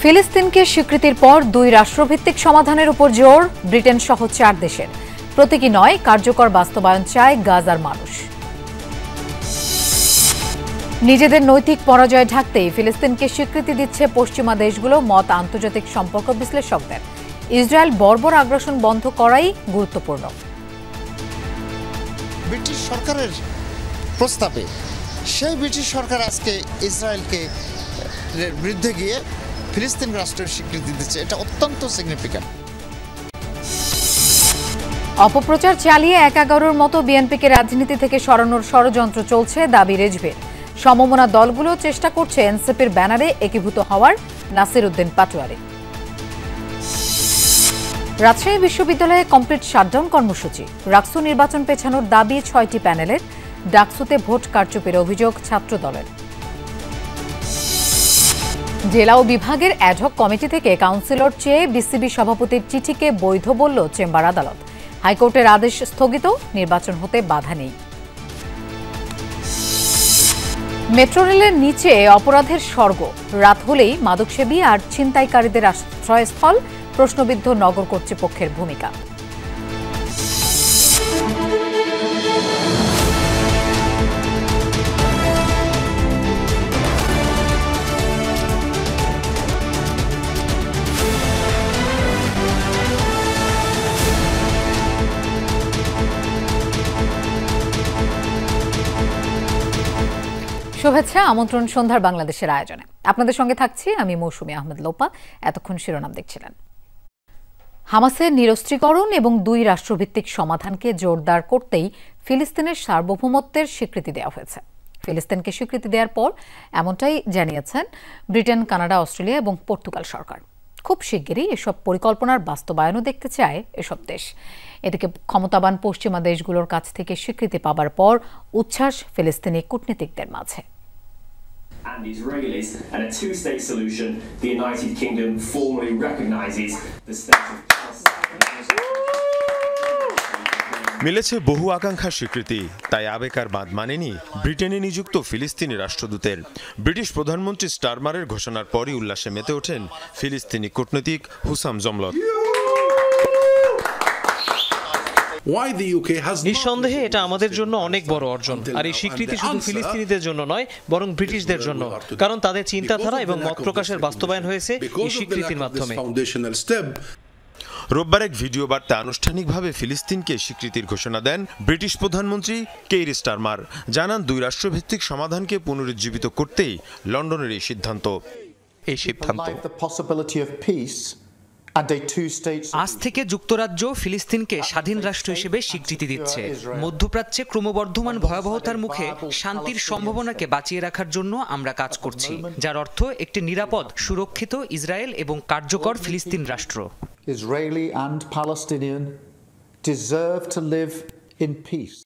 ফিলিস্তিনকে স্বীকৃতির পর দুই রাষ্ট্রভিত্তিক সমাধানের উপর জোর ব্রিটেন সহ 4 দেশের। প্রতীকী নয়, কার্যকর বাস্তবায়ন চায় গাজার মানুষ। নিজেদের নৈতিক পরাজয় ঢাকতেই ফিলিস্তিনকে স্বীকৃতি দিচ্ছে পশ্চিমা দেশগুলো, মত আন্তর্জাতিক সম্পর্ক বিশ্লেষকদের। ইসরায়েল বর্বর আগ্রাসন বন্ধ করাই গুরুত্বপূর্ণ। ব্রিটিশ সরকারের প্রস্তাবে সেই ব্রিটিশ সরকার আজকে ইসরায়েলকে বিরুদ্ধে গিয়ে ফিলিস্তিন রাষ্ট্রের স্বীকৃতি দিচ্ছে, এটা অত্যন্ত সিগনিফিক্যান্ট। অপপ্রচার চালিয়ে ১/১১-র মতো বিএনপিকে রাজনীতি থেকে সরানোর ষড়যন্ত্র চলছে, দাবি রেজভির। সমমনা দলগুলো চেষ্টা করছে এনসিপির ব্যানারে একীভূত হওয়ার, নাসির উদ্দিন পাটোয়ারি। রাজশাহী বিশ্ববিদ্যালয়ে কমপ্লিট শাটডাউন কর্মসূচি। রাকসু নির্বাচন পেছানোর দাবি ৬টি প্যানেলের। ডাকসুতে ভোট কারচুপির অভিযোগ ছাত্র দলের। জেলা ও বিভাগের অ্যাডহক কমিটি থেকে কাউন্সিলর চেয়ে বিসিবি সভাপতির চিঠিকে বৈধ বলল চেম্বার আদালত। হাইকোর্টের আদেশ স্থগিত, নির্বাচন হতে বাধা নেই। মেট্রো রেলের নিচে অপরাধের স্বর্গ। রাত হলেই মাদকসেবী আর ছিনতাইকারীদের আশ্রয়স্থল, প্রশ্নবিদ্ধ নগর কর্তৃপক্ষের ভূমিকা। শুভেচ্ছা, আমন্ত্রণ সন্ধ্যার বাংলাদেশের আয়োজনে। আপনাদের সঙ্গে থাকছি আমি মৌসুমী আহমেদ লোপা। এতক্ষণ শিরোনাম দেখছিলেন। হামাসের নিরস্ত্রীকরণ এবং দুই রাষ্ট্রভিত্তিক সমাধানকে জোরদার করতেই ফিলিস্তিনের সার্বভৌমত্বের স্বীকৃতি দেওয়া হয়েছে। ফিলিস্তিনকে স্বীকৃতি দেওয়ার পর এমনটাই জানিয়েছেন ব্রিটেন, কানাডা, অস্ট্রেলিয়া এবং পর্তুগাল সরকার। খুব শিগগিরই এসব পরিকল্পনার বাস্তবায়নও দেখতে চায় এসব দেশ। এদিকে ক্ষমতাবান পশ্চিমা দেশগুলোর কাছ থেকে স্বীকৃতি পাবার পর উচ্ছ্বাস ফিলিস্তিনি কূটনীতিকদের মাঝে। And Israelis, and a two-state solution, the United Kingdom formally recognizes the state of মিলেছে বহু আকাঙ্ক্ষার স্বীকৃতি, তাই আবেগ আর বাদ মানেনি ব্রিটেনে নিযুক্ত ফিলিস্তিনি রাষ্ট্রদূতের। ব্রিটিশ প্রধানমন্ত্রী স্টারমারের ঘোষণার পরই উল্লাসে মেতে ওঠেন ফিলিস্তিনি কূটনীতিক হুসাম জমলত। নিঃসন্দেহে এটা আমাদের জন্য অনেক বড় অর্জন, আর এই স্বীকৃতি শুধু ফিলিস্তিনিদের জন্য নয়, বরং ব্রিটিশদের জন্য, কারণ তাদের চিন্তাধারা এবং মত প্রকাশের বাস্তবায়ন হয়েছে এই স্বীকৃতির মাধ্যমে। রোববার এক ভিডিও বার্তা আনুষ্ঠানিকভাবে ফিলিস্তিনকে স্বীকৃতির ঘোষণা দেন ব্রিটিশ প্রধানমন্ত্রী কেইর স্টারমার। জানান, দুই রাষ্ট্রভিত্তিক সমাধানকে পুনরুজ্জীবিত করতেই লন্ডনের এই সিদ্ধান্ত। আজ থেকে যুক্তরাজ্য ফিলিস্তিনকে স্বাধীন রাষ্ট্র হিসেবে স্বীকৃতি দিচ্ছে। মধ্যপ্রাচ্যে ক্রমবর্ধমান ভয়াবহতার মুখে শান্তির সম্ভাবনাকে বাঁচিয়ে রাখার জন্য আমরা কাজ করছি, যার অর্থ একটি নিরাপদ, সুরক্ষিত ইসরায়েল এবং কার্যকর ফিলিস্তিন রাষ্ট্র। Israeli and Palestinian deserve to live in peace.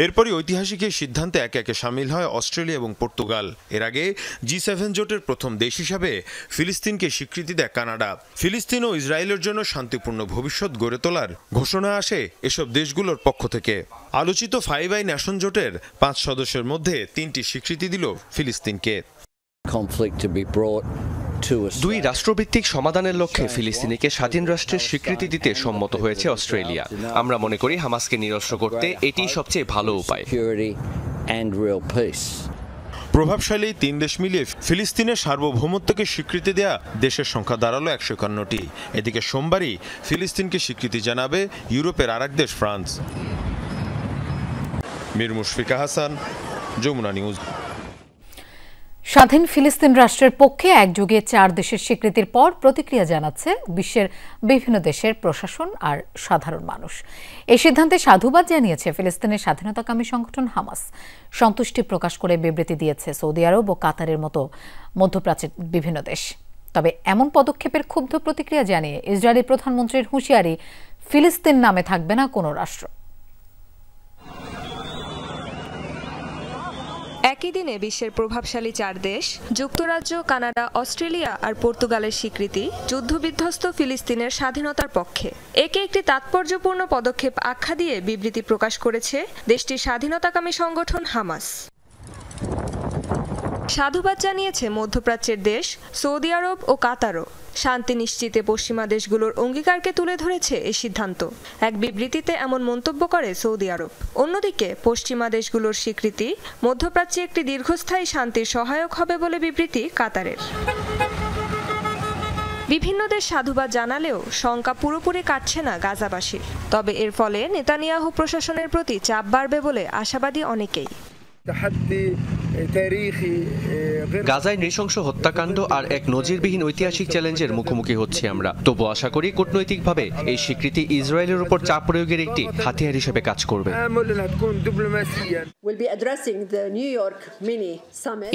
এরপরই ঐতিহাসিক এই সিদ্ধান্তে একে একে সামিল হয় অস্ট্রেলিয়া এবং পর্তুগাল। এর আগে G7 জোটের প্রথম দেশ হিসাবে ফিলিস্তিনকে স্বীকৃতি দেয় কানাডা। ফিলিস্তিন ও ইসরায়েলের জন্য শান্তিপূর্ণ ভবিষ্যৎ গড়ে তোলার ঘোষণা আসে এসব দেশগুলোর পক্ষ থেকে। আলোচিত 5 আই নেশন জোটের 5 সদস্যের মধ্যে 3টি স্বীকৃতি দিল ফিলিস্তিনকে। দুই রাষ্ট্রভিত্তিক সমাধানের লক্ষ্যে ফিলিস্তিনিকে স্বাধীন রাষ্ট্রের স্বীকৃতি দিতে সম্মত হয়েছে অস্ট্রেলিয়া। আমরা মনে করি হামাসকে নিরস্ত্র করতে এটি সবচেয়ে ভালো উপায়। প্রভাবশালী 3 দেশ মিলিয়ে ফিলিস্তিনের সার্বভৌমত্বকে স্বীকৃতি দেয়া দেশের সংখ্যা দাঁড়ালো 151টি। এদিকে সোমবারই ফিলিস্তিনকে স্বীকৃতি জানাবে ইউরোপের আরেক দেশ ফ্রান্স। মীর মুশফিকা হাসান, যমুনা নিউজ। স্বাধীন ফিলিস্তিন রাষ্ট্রের পক্ষে একযোগে 4 দেশের স্বীকৃতির পর প্রতিক্রিয়া জানাচ্ছে বিশ্বের বিভিন্ন দেশের প্রশাসন আর সাধারণ মানুষ। এই সিদ্ধান্তে সাধুবাদ জানিয়েছে ফিলিস্তিনের স্বাধীনতাকামী সংগঠন হামাস। সন্তুষ্টি প্রকাশ করে বিবৃতি দিয়েছে সৌদি আরব ও কাতারের মতো মধ্যপ্রাচ্যের বিভিন্ন দেশ। তবে এমন পদক্ষেপের ক্ষুব্ধ প্রতিক্রিয়া জানিয়ে ইসরায়েলি প্রধানমন্ত্রীর হুঁশিয়ারি, ফিলিস্তিন নামে থাকবে না কোনো রাষ্ট্র। একই দিনে বিশ্বের প্রভাবশালী 4 দেশ যুক্তরাজ্য, কানাডা, অস্ট্রেলিয়া আর পর্তুগালের স্বীকৃতি যুদ্ধবিধ্বস্ত ফিলিস্তিনের স্বাধীনতার পক্ষে। একে একটি তাৎপর্যপূর্ণ পদক্ষেপ আখ্যা দিয়ে বিবৃতি প্রকাশ করেছে দেশটির স্বাধীনতাকামী সংগঠন হামাস। সাধুবাদ জানিয়েছে মধ্যপ্রাচ্যের দেশ সৌদি আরব ও কাতারও। শান্তি নিশ্চিতে পশ্চিমা দেশগুলোর অঙ্গীকারকে তুলে ধরেছে এই সিদ্ধান্ত। এক বিবৃতিতে এমন মন্তব্য করে সৌদি আরব। অন্যদিকে পশ্চিমা দেশগুলোর স্বীকৃতি মধ্যপ্রাচ্যে একটি দীর্ঘস্থায়ী শান্তির সহায়ক হবে বলে বিবৃতি কাতারের। বিভিন্ন দেশ সাধুবাদ জানালেও শঙ্কা পুরোপুরি কাটছে না গাজাবাসীর। তবে এর ফলে নেতানিয়াহু প্রশাসনের প্রতি চাপ বাড়বে বলে আশাবাদী অনেকেই। গাজায় নৃশংস হত্যাকাণ্ড আর এক নজিরবিহীন ঐতিহাসিক চ্যালেঞ্জের মুখোমুখি হচ্ছি আমরা। তবু আশা করি কূটনৈতিকভাবে এই স্বীকৃতি ইসরায়েলের উপর চাপ প্রয়োগের একটি হাতিয়ার হিসেবে কাজ করবে।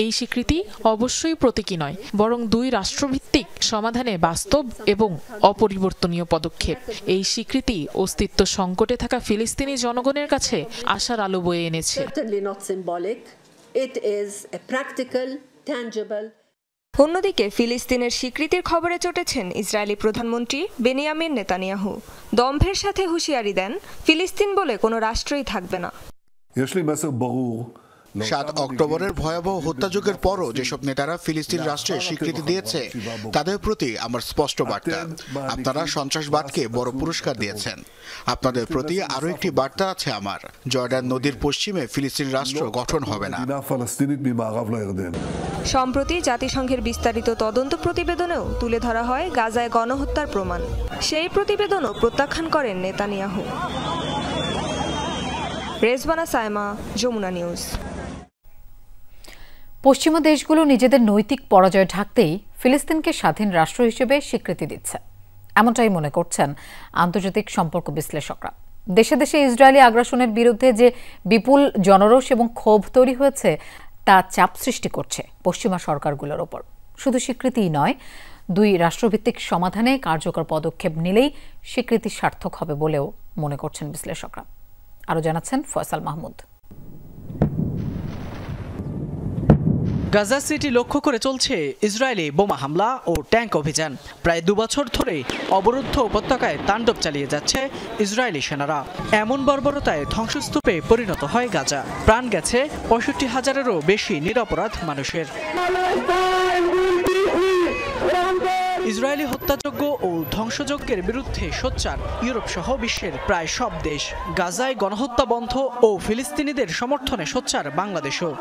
এই স্বীকৃতি অবশ্যই প্রতীকী নয়, বরং দুই রাষ্ট্রভিত্তিক সমাধানে বাস্তব এবং অপরিবর্তনীয় পদক্ষেপ। এই স্বীকৃতি অস্তিত্ব সংকটে থাকা ফিলিস্তিনি জনগণের কাছে আশার আলো বয়ে এনেছে। অন্যদিকে ফিলিস্তিনের স্বীকৃতির খবরে চটেছেন ইসরায়েলি প্রধানমন্ত্রী বেনিয়ামিন নেতানিয়াহু। দম্ভের সাথে হুঁশিয়ারি দেন, ফিলিস্তিন বলে কোনো রাষ্ট্রই থাকবে না। 7 অক্টোবরের ভয়াবহ হত্যাযজ্ঞের পরও যেসব নেতারা ফিলিস্তিন রাষ্ট্রের স্বীকৃতি দিয়েছে তাদের প্রতি আমার স্পষ্ট বার্তা, আপনারা সন্ত্রাসবাদকে বড় পুরস্কার দিয়েছেন। আপনাদের প্রতি আরও একটি বার্তা আছে আমার, জর্ডান নদীর পশ্চিমে ফিলিস্তিন রাষ্ট্র গঠন হবে না। সম্প্রতি জাতিসংঘের বিস্তারিত তদন্ত প্রতিবেদনেও তুলে ধরা হয় গাজায় গণহত্যার প্রমাণ। সেই প্রতিবেদনও প্রত্যাখ্যান করেন নেতানিয়াহু। রেজবানা সাইমা, যমুনা নিউজ। পশ্চিমা দেশগুলো নিজেদের নৈতিক পরাজয় ঢাকতেই ফিলিস্তিনকে স্বাধীন রাষ্ট্র হিসেবে স্বীকৃতি দিচ্ছে, এমনটাই মনে করছেন আন্তর্জাতিক সম্পর্ক বিশ্লেষকরা। দেশে দেশে ইসরায়েলি আগ্রাসনের বিরুদ্ধে যে বিপুল জনরোষ এবং ক্ষোভ তৈরি হয়েছে তা চাপ সৃষ্টি করছে পশ্চিমা সরকারগুলোর ওপর। শুধু স্বীকৃতিই নয়, দুই রাষ্ট্রভিত্তিক সমাধানে কার্যকর পদক্ষেপ নিলেই স্বীকৃতি সার্থক হবে বলেও মনে করছেন বিশ্লেষকরা। আরও জানাচ্ছেন ফয়সাল মাহমুদ। গাজা সিটি লক্ষ্য করে চলছে ইসরায়েলি বোমা হামলা ও ট্যাঙ্ক অভিযান। প্রায় 2 বছর ধরে অবরুদ্ধ উপত্যকায় তাণ্ডব চালিয়ে যাচ্ছে ইসরায়েলি সেনারা। এমন বর্বরতায় ধ্বংসস্তূপে পরিণত হয় গাজা। প্রাণ গেছে 65,000-এরও বেশি নিরপরাধ মানুষের। ইসরায়েলি হত্যাযজ্ঞ ও ধ্বংসযজ্ঞের বিরুদ্ধে সোচ্চার ইউরোপ সহ বিশ্বের প্রায় সব দেশ। গাজায় গণহত্যা বন্ধ ও ফিলিস্তিনিদের সমর্থনে সোচ্চার বাংলাদেশও।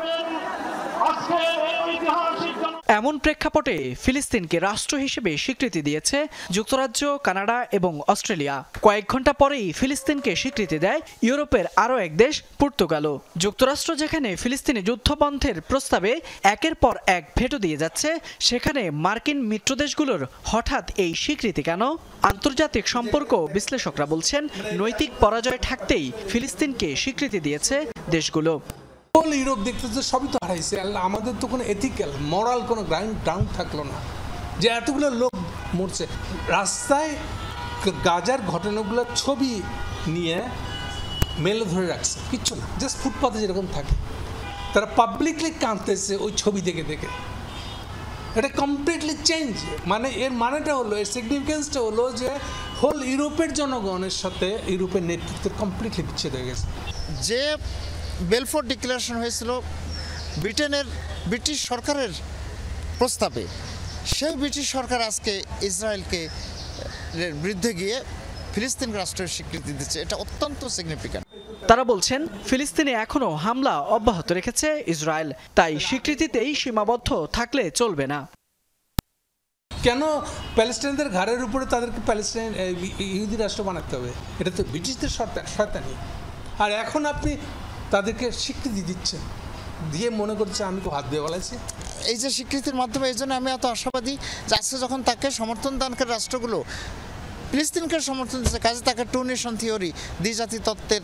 এমন প্রেক্ষাপটে ফিলিস্তিনকে রাষ্ট্র হিসেবে স্বীকৃতি দিয়েছে যুক্তরাজ্য, কানাডা এবং অস্ট্রেলিয়া। কয়েক ঘন্টা পরেই ফিলিস্তিনকে স্বীকৃতি দেয় ইউরোপের আরও এক দেশ পর্তুগালও। যুক্তরাষ্ট্র যেখানে ফিলিস্তিনি যুদ্ধবন্ধের প্রস্তাবে একের পর এক ভেটো দিয়ে যাচ্ছে, সেখানে মার্কিন মিত্রদেশগুলোর হঠাৎ এই স্বীকৃতি কেন? আন্তর্জাতিক সম্পর্ক বিশ্লেষকরা বলছেন, নৈতিক পরাজয় ঠেকাতেই ফিলিস্তিনকে স্বীকৃতি দিয়েছে দেশগুলো। ইউরোপ দেখতেছে সবই তো হারাইছে, আমাদের তো কোনো এথিক্যাল মরাল কোনো গ্রাউন্ড থাকলো না যে এতগুলো লোক মরছে। রাস্তায় গাজার ঘটনাগুলোর ছবি নিয়ে মেলে ধরে রাখছে, কিচ্ছু না, জাস্ট ফুটপাথে যেরকম থাকে তারা পাবলিকলি কাঁদতেছে ওই ছবি দেখে দেখে। এটা কমপ্লিটলি চেঞ্জ। মানে এর মানেটা হলো, এর সিগনিফিকেন্সটা হলো যে হোল ইউরোপের জনগণের সাথে ইউরোপের নেতৃত্বের কমপ্লিটলি বিচ্ছেদ হয়ে গেছে। যে বেলফোর ডিক্লারেশন হয়েছিল ব্রিটিশ সরকারের প্রস্তাবে, সেই ব্রিটিশ সরকার আজকে ইসরায়েলকে বিরুদ্ধে গিয়ে ফিলিস্তিন রাষ্ট্রের স্বীকৃতি দিচ্ছে। এটা অত্যন্ত সিগনিফিক্যান্ট। তারা বলছেন, ফিলিস্তিনে এখনো হামলা অব্যাহত রেখেছে ইসরায়েল, তাই স্বীকৃতিতেই সীমাবদ্ধ থাকলে চলবে না। কেন প্যালেস্টাইনদের ঘাড়ের উপরে তাদেরকে প্যালেস্টাইন ইহুদি রাষ্ট্র বানাতে হবে? এটা তো ব্রিটিশদের শয়তানি। আর এখন আপনি তাদেরকে স্বীকৃতি দিচ্ছেন, দিয়ে মনে করছে আমি তো হাত দিয়ে বলাইছি। এই যে স্বীকৃতির মাধ্যমে, এই জন্য আমি এত আশাবাদী যে আজকে যখন তাকে সমর্থন দানকারী রাষ্ট্রগুলো ফিলিস্তিনকে সমর্থন দিচ্ছে, কাজে তাকে টু নেশন থিওরি, দ্বিজাতি তত্ত্বের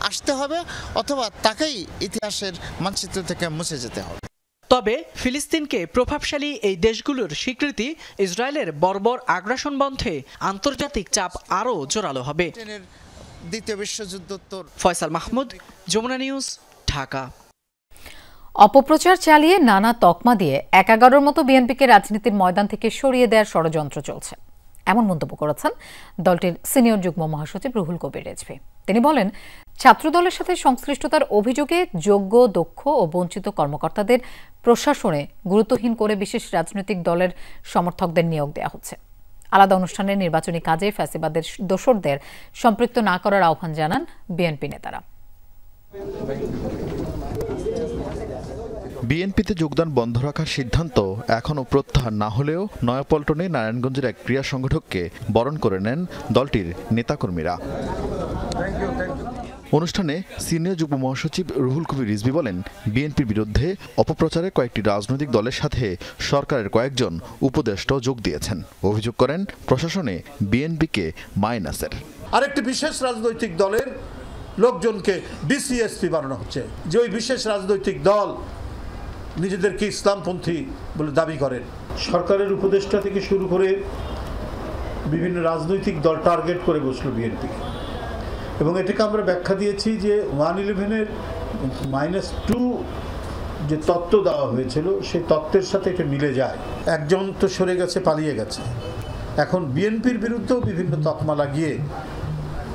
আসতে হবে, অথবা তাকেই ইতিহাসের মানচিত্র থেকে মুছে যেতে হবে। তবে ফিলিস্তিনকে প্রভাবশালী এই দেশগুলোর স্বীকৃতি ইসরায়েলের বর্বর আগ্রাসন বন্ধে আন্তর্জাতিক চাপ আরও জোরালো হবে। দ্বিতীয় বিশ্বযুদ্ধোত্তর। ফয়সাল মাহমুদ, যমুনা নিউজ, ঢাকা। অপপ্রচার চালিয়ে নানা তকমা দিয়ে 11-র মতো বিএনপিকে রাজনীতির ময়দান থেকে সরিয়ে দেওয়ার ষড়যন্ত্র চলছে। এমন মন্তব্য করেছেন দলটির সিনিয়র যুগ্ম মহাসচিব রুহুল কবির রিজভী। তিনি বলেন, ছাত্রদলের সাথে সংশ্লিষ্টতার অভিযোগে যোগ্য, দক্ষ ও বঞ্চিত কর্মকর্তাদের প্রশাসনে গুরুত্বহীন করে বিশেষ রাজনৈতিক দলের সমর্থকদের নিয়োগ দেওয়া হচ্ছে। আলাদা অনুষ্ঠানে নির্বাচনী কাজে ফ্যাসিবাদের দোসরদের সম্পৃক্ত না করার আহ্বান জানান বিএনপি নেতারা। বিএনপিতে যোগদান বন্ধ রাখার সিদ্ধান্ত এখনও প্রত্যাহার না হলেও নয়াপল্টনে নারায়ণগঞ্জের এক ক্রীড়া সংগঠককে বরণ করে নেন দলটির নেতাকর্মীরা। অনুষ্ঠানে সিনিয়র যুগ্ম মহাসচিব রুহুল কবির রিজভী বলেন, বিএনপির বিরুদ্ধে অপপ্রচারে কয়েকটি রাজনৈতিক দলের সাথে সরকারের কয়েকজন উপদেষ্টাও যোগ দিয়েছেন। অভিযোগ করেন প্রশাসনে বিএনপিকে মাইনাসের। আরেকটি বিশেষ রাজনৈতিক দলের লোকজনকে ডিসিএসপি বানানো হচ্ছে, যে ওই বিশেষ রাজনৈতিক দল নিজেদেরকে ইসলামপন্থী বলে দাবি করেন। সরকারের উপদেষ্টা থেকে শুরু করে বিভিন্ন রাজনৈতিক দল টার্গেট করে বসলো বিএনপি, এবং এটাকে আমরা ব্যাখ্যা দিয়েছি যে 111-এর -2 যে তত্ত্ব দেওয়া হয়েছিল সেই তত্ত্বের সাথে এটা মিলে যায়। একজন তো সরে গেছে, পালিয়ে গেছে, এখন বিএনপির বিরুদ্ধেও বিভিন্ন তকমা লাগিয়ে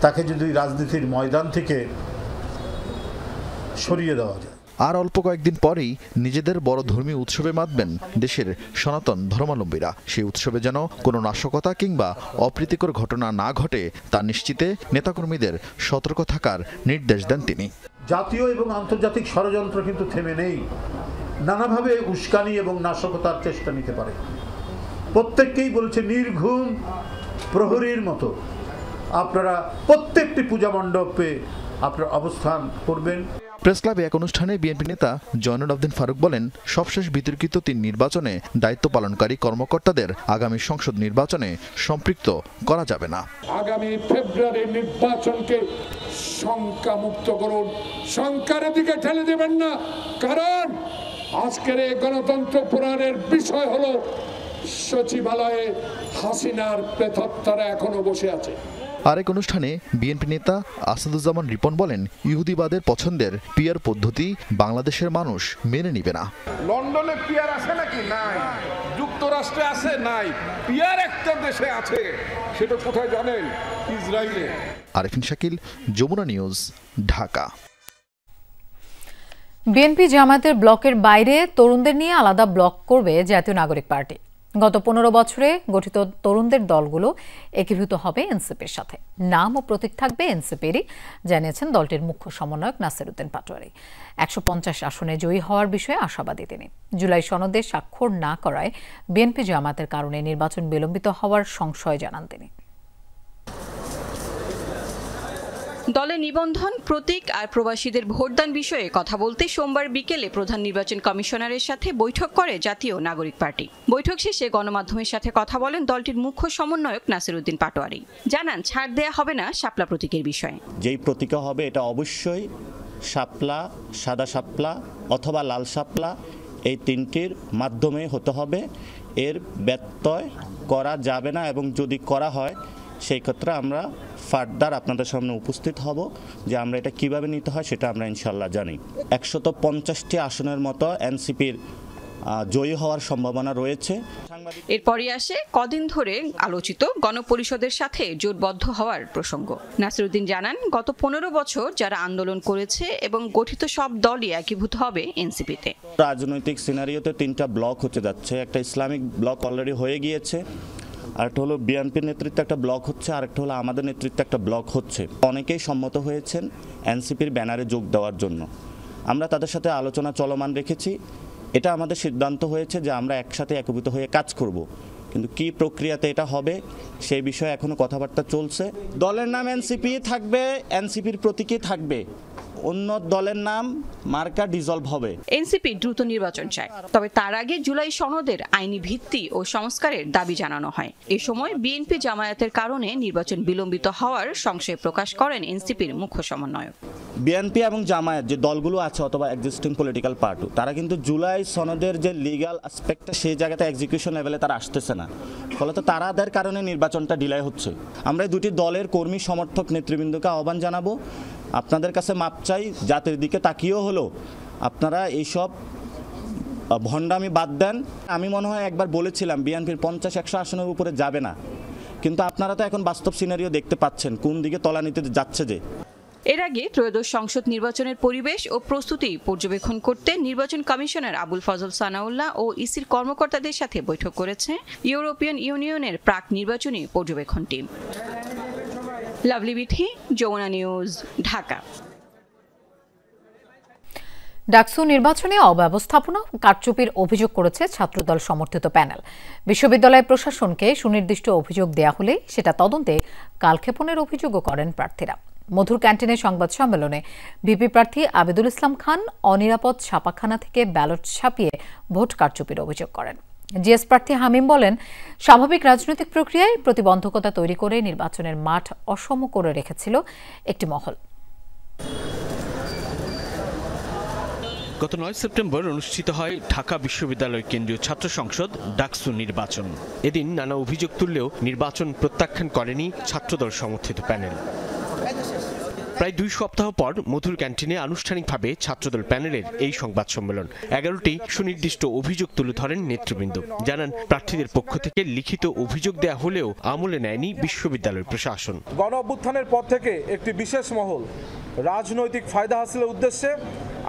তাকে যদি রাজনীতির ময়দান থেকে সরিয়ে দেওয়া যায়। আর অল্প কয়েকদিন পরেই নিজেদের বড় ধর্মীয় উৎসবে মাতবেন দেশের সনাতন ধর্মাবলম্বীরা। সেই উৎসবে যেন কোনো নাশকতা কিংবা অপ্রীতিকর ঘটনা না ঘটে তা নিশ্চিতে নেতাকর্মীদের সতর্ক থাকার নির্দেশ দেন তিনি। জাতীয় এবং আন্তর্জাতিক ষড়যন্ত্র কিন্তু থেমে নেই, নানাভাবে উস্কানি এবং নাশকতার চেষ্টা নিতে পারে। প্রত্যেককেই বলেছে নির্ঘুম প্রহরীর মতো আপনারা প্রত্যেকটি পূজা মণ্ডপে আপনারা অবস্থান করবেন। প্রেস ক্লাবে এক অনুষ্ঠানে বিএনপি নেতা জয়নুল আবদিন ফারুক বলেন, সবশেষ বিতর্কিত 3 নির্বাচনে দায়িত্ব পালনকারী কর্মকর্তাদের আগামী সংসদ নির্বাচনে সম্পৃক্ত করা যাবে না। আগামী ফেব্রুয়ারি নির্বাচনকে শঙ্কামুক্ত করুন, শঙ্কার দিকে ঠেলে দেবেন না, কারণ আজকের এই গণতন্ত্র পুরাণের বিষয় হলো সচিবালয়ে হাসিনার প্রেতাত্মারা এখনো বসে আছে। আরেক অনুষ্ঠানে বিএনপি নেতা আসাদুজ্জামান রিপন বলেন, ইহুদিবাদের পছন্দের পিয়ার পদ্ধতি বাংলাদেশের মানুষ মেনে নিবে না। লন্ডনে পিয়ার আছে নাকি? নাই। যুক্তরাষ্ট্রে আছে? নাই। পিয়ার একটা দেশে আছে, সেটা কোথায় জানেন? ইসরায়েলে। আরিফিন শাকিল, যমুনা নিউজ, ঢাকা। বিএনপি জামায়াতের ব্লকের বাইরে তরুণদের নিয়ে আলাদা ব্লক করবে জাতীয় নাগরিক পার্টি। গত 15 বছরে গঠিত তরুণদের দলগুলো একীভূত হবে এনসিপির সাথে। নাম ও প্রতীক থাকবে এনসিপিরই, জানিয়েছেন দলটির মুখ্য সমন্বয়ক নাসির উদ্দিন পাটোয়ারি। 150 আসনে জয়ী হওয়ার বিষয়ে আশাবাদী তিনি। জুলাই সনদে স্বাক্ষর না করায় বিএনপি জামায়াতের কারণে নির্বাচন বিলম্বিত হওয়ার সংশয় জানান তিনি। দলের নিবন্ধন, প্রতীক আর প্রবাসীদের ভোটদান বিষয়ে কথা বলতে সোমবার বিকেলে প্রধান নির্বাচন কমিশনারের সাথে বৈঠক করে জাতীয় নাগরিক পার্টি। বৈঠক শেষে গণমাধ্যমের সাথে কথা বলেন দলটির মুখ্য সমন্বয়ক নাসির উদ্দিন পাটোয়ারি। জানান, ছাড় দেয়া হবে না শাপলা প্রতীকের বিষয়ে। যেই প্রতীক হবে এটা অবশ্যই শাপলা, সাদা শাপলা অথবা লাল শাপলা, এই 3টির মাধ্যমে হতে হবে। এর ব্যত্যয় করা যাবে না, এবং যদি করা হয় সেই ক্ষেত্রে আমরা ফার্দার আপনাদের সামনে উপস্থিত হব যে আমরা এটা কিভাবে নিতে হয় সেটা আমরা ইনশাল্লাহ জানি। 150টি আসনের মতো এনসিপির জয়ী হওয়ার সম্ভাবনা রয়েছে। এরপরই আসে কদিন ধরে আলোচিত গণপরিষদের সাথে জোটবদ্ধ হওয়ার প্রসঙ্গ। নাসির উদ্দিন জানান, গত 15 বছর যারা আন্দোলন করেছে এবং গঠিত সব দলই একীভূত হবে এনসিপিতে। রাজনৈতিক সিনারিওতে 3টা ব্লক হতে যাচ্ছে। একটা ইসলামিক ব্লক অলরেডি হয়ে গিয়েছে, আরেকটা হলো বিএনপির নেতৃত্বে একটা ব্লক হচ্ছে, আরেকটা হলো আমাদের নেতৃত্বে একটা ব্লক হচ্ছে। অনেকেই সম্মত হয়েছেন এনসিপির ব্যানারে যোগ দেওয়ার জন্য। আমরা তাদের সাথে আলোচনা চলমান রেখেছি। এটা আমাদের সিদ্ধান্ত হয়েছে যে আমরা একসাথে একীভূত হয়ে কাজ করব, কিন্তু কি প্রক্রিয়াতে এটা হবে সেই বিষয়ে এখনো কথাবার্তা চলছে। দলের নাম এনসিপি থাকবে, এনসিপির প্রতীকই থাকবে, অন্য দলের নাম মার্কা ডিজলভ হবে। এনসিপি দ্রুত নির্বাচন চায়, তবে তার আগে জুলাই সনদের আইনি ভিত্তি ও সংস্কারের দাবি জানানো হয়। এ সময় বিএনপি জামায়াতের কারণে নির্বাচন বিলম্বিত হওয়ার সংশয় প্রকাশ করেন এনসিপির মুখ্য সমন্বয়ক। বিএনপি এবং জামায়াত যে দলগুলো আছে অথবা এক্সিস্টিং পলিটিক্যাল পার্টি, তারা কিন্তু জুলাই সনদের যে লিগ্যাল অ্যাসপেক্টটা সেই জায়গাতে এক্সিকিউশন লেভেলে তারা আসতেছে না, ফলত তারাদের কারণে নির্বাচনটা ডিলে হচ্ছে। আমরা দুটি দলের কর্মী সমর্থক নেতৃবৃন্দকে আহ্বান জানাবো, আপনাদের কাছে মাপ চাই, জাতির দিকে তাকিয়েও হলো আপনারা এইসব ভণ্ডামি বাদ দেন। আমি মনে হয় একবার বলেছিলাম বিএনপির 50-100 আসনের উপরে যাবে না, কিন্তু আপনারা তো এখন বাস্তব সিনারিও দেখতে পাচ্ছেন কোন দিকে তলানিতে যাচ্ছে। যে এর আগে ত্রয়োদশ সংসদ নির্বাচনের পরিবেশ ও প্রস্তুতি পর্যবেক্ষণ করতে নির্বাচন কমিশনার আবুল ফজল সানাউল্লাহ ও ইসির কর্মকর্তাদের সাথে বৈঠক করেছে ইউরোপিয়ান ইউনিয়নের প্রাক নির্বাচনী পর্যবেক্ষণ টিম। লাভলি বিথি, যমুনা নিউজ, ঢাকা। ডাকসু নির্বাচনে অব্যবস্থাপনা কারচুপির অভিযোগ করেছে ছাত্রদল সমর্থিত প্যানেল। বিশ্ববিদ্যালয় প্রশাসনকে সুনির্দিষ্ট অভিযোগ দেয়া হলে সেটা তদন্তে কালক্ষেপণের অভিযোগও করেন প্রার্থীরা। মধুর ক্যান্টিনের সংবাদ সম্মেলনে ভিপি প্রার্থী আবিদুল ইসলাম খান অনিরাপদ ছাপাখানা থেকে ব্যালট ছাপিয়ে ভোট কারচুপির অভিযোগ করেন। জিএস প্রার্থী হামিম বলেন, স্বাভাবিক রাজনৈতিক প্রক্রিয়ায় প্রতিবন্ধকতা তৈরি করে নির্বাচনের মাঠ অসম করে রেখেছিল একটি মহল। গত 9 সেপ্টেম্বর অনুষ্ঠিত হয় ঢাকা বিশ্ববিদ্যালয় কেন্দ্রীয় ছাত্র সংসদ ডাকসু নির্বাচন। এদিন নানা অভিযোগ তুললেও নির্বাচন প্রত্যাখ্যান করেনি ছাত্রদল সমর্থিত প্যানেল। প্রায় 2 সপ্তাহ পর মধুর ক্যান্টিনে আনুষ্ঠানিকভাবে ছাত্রদল প্যানেলের এই সংবাদ সম্মেলন। 11টি সুনির্দিষ্ট অভিযোগ তুলে ধরেন নেতৃবৃন্দ। জানান, প্রার্থীদের পক্ষ থেকে লিখিত অভিযোগ দেয়া হলেও আমলে নেয়নি বিশ্ববিদ্যালয় প্রশাসন। গণ অভ্যুত্থানের পর থেকে একটি বিশেষ মহল রাজনৈতিক ফায়দা হাসিলের উদ্দেশ্যে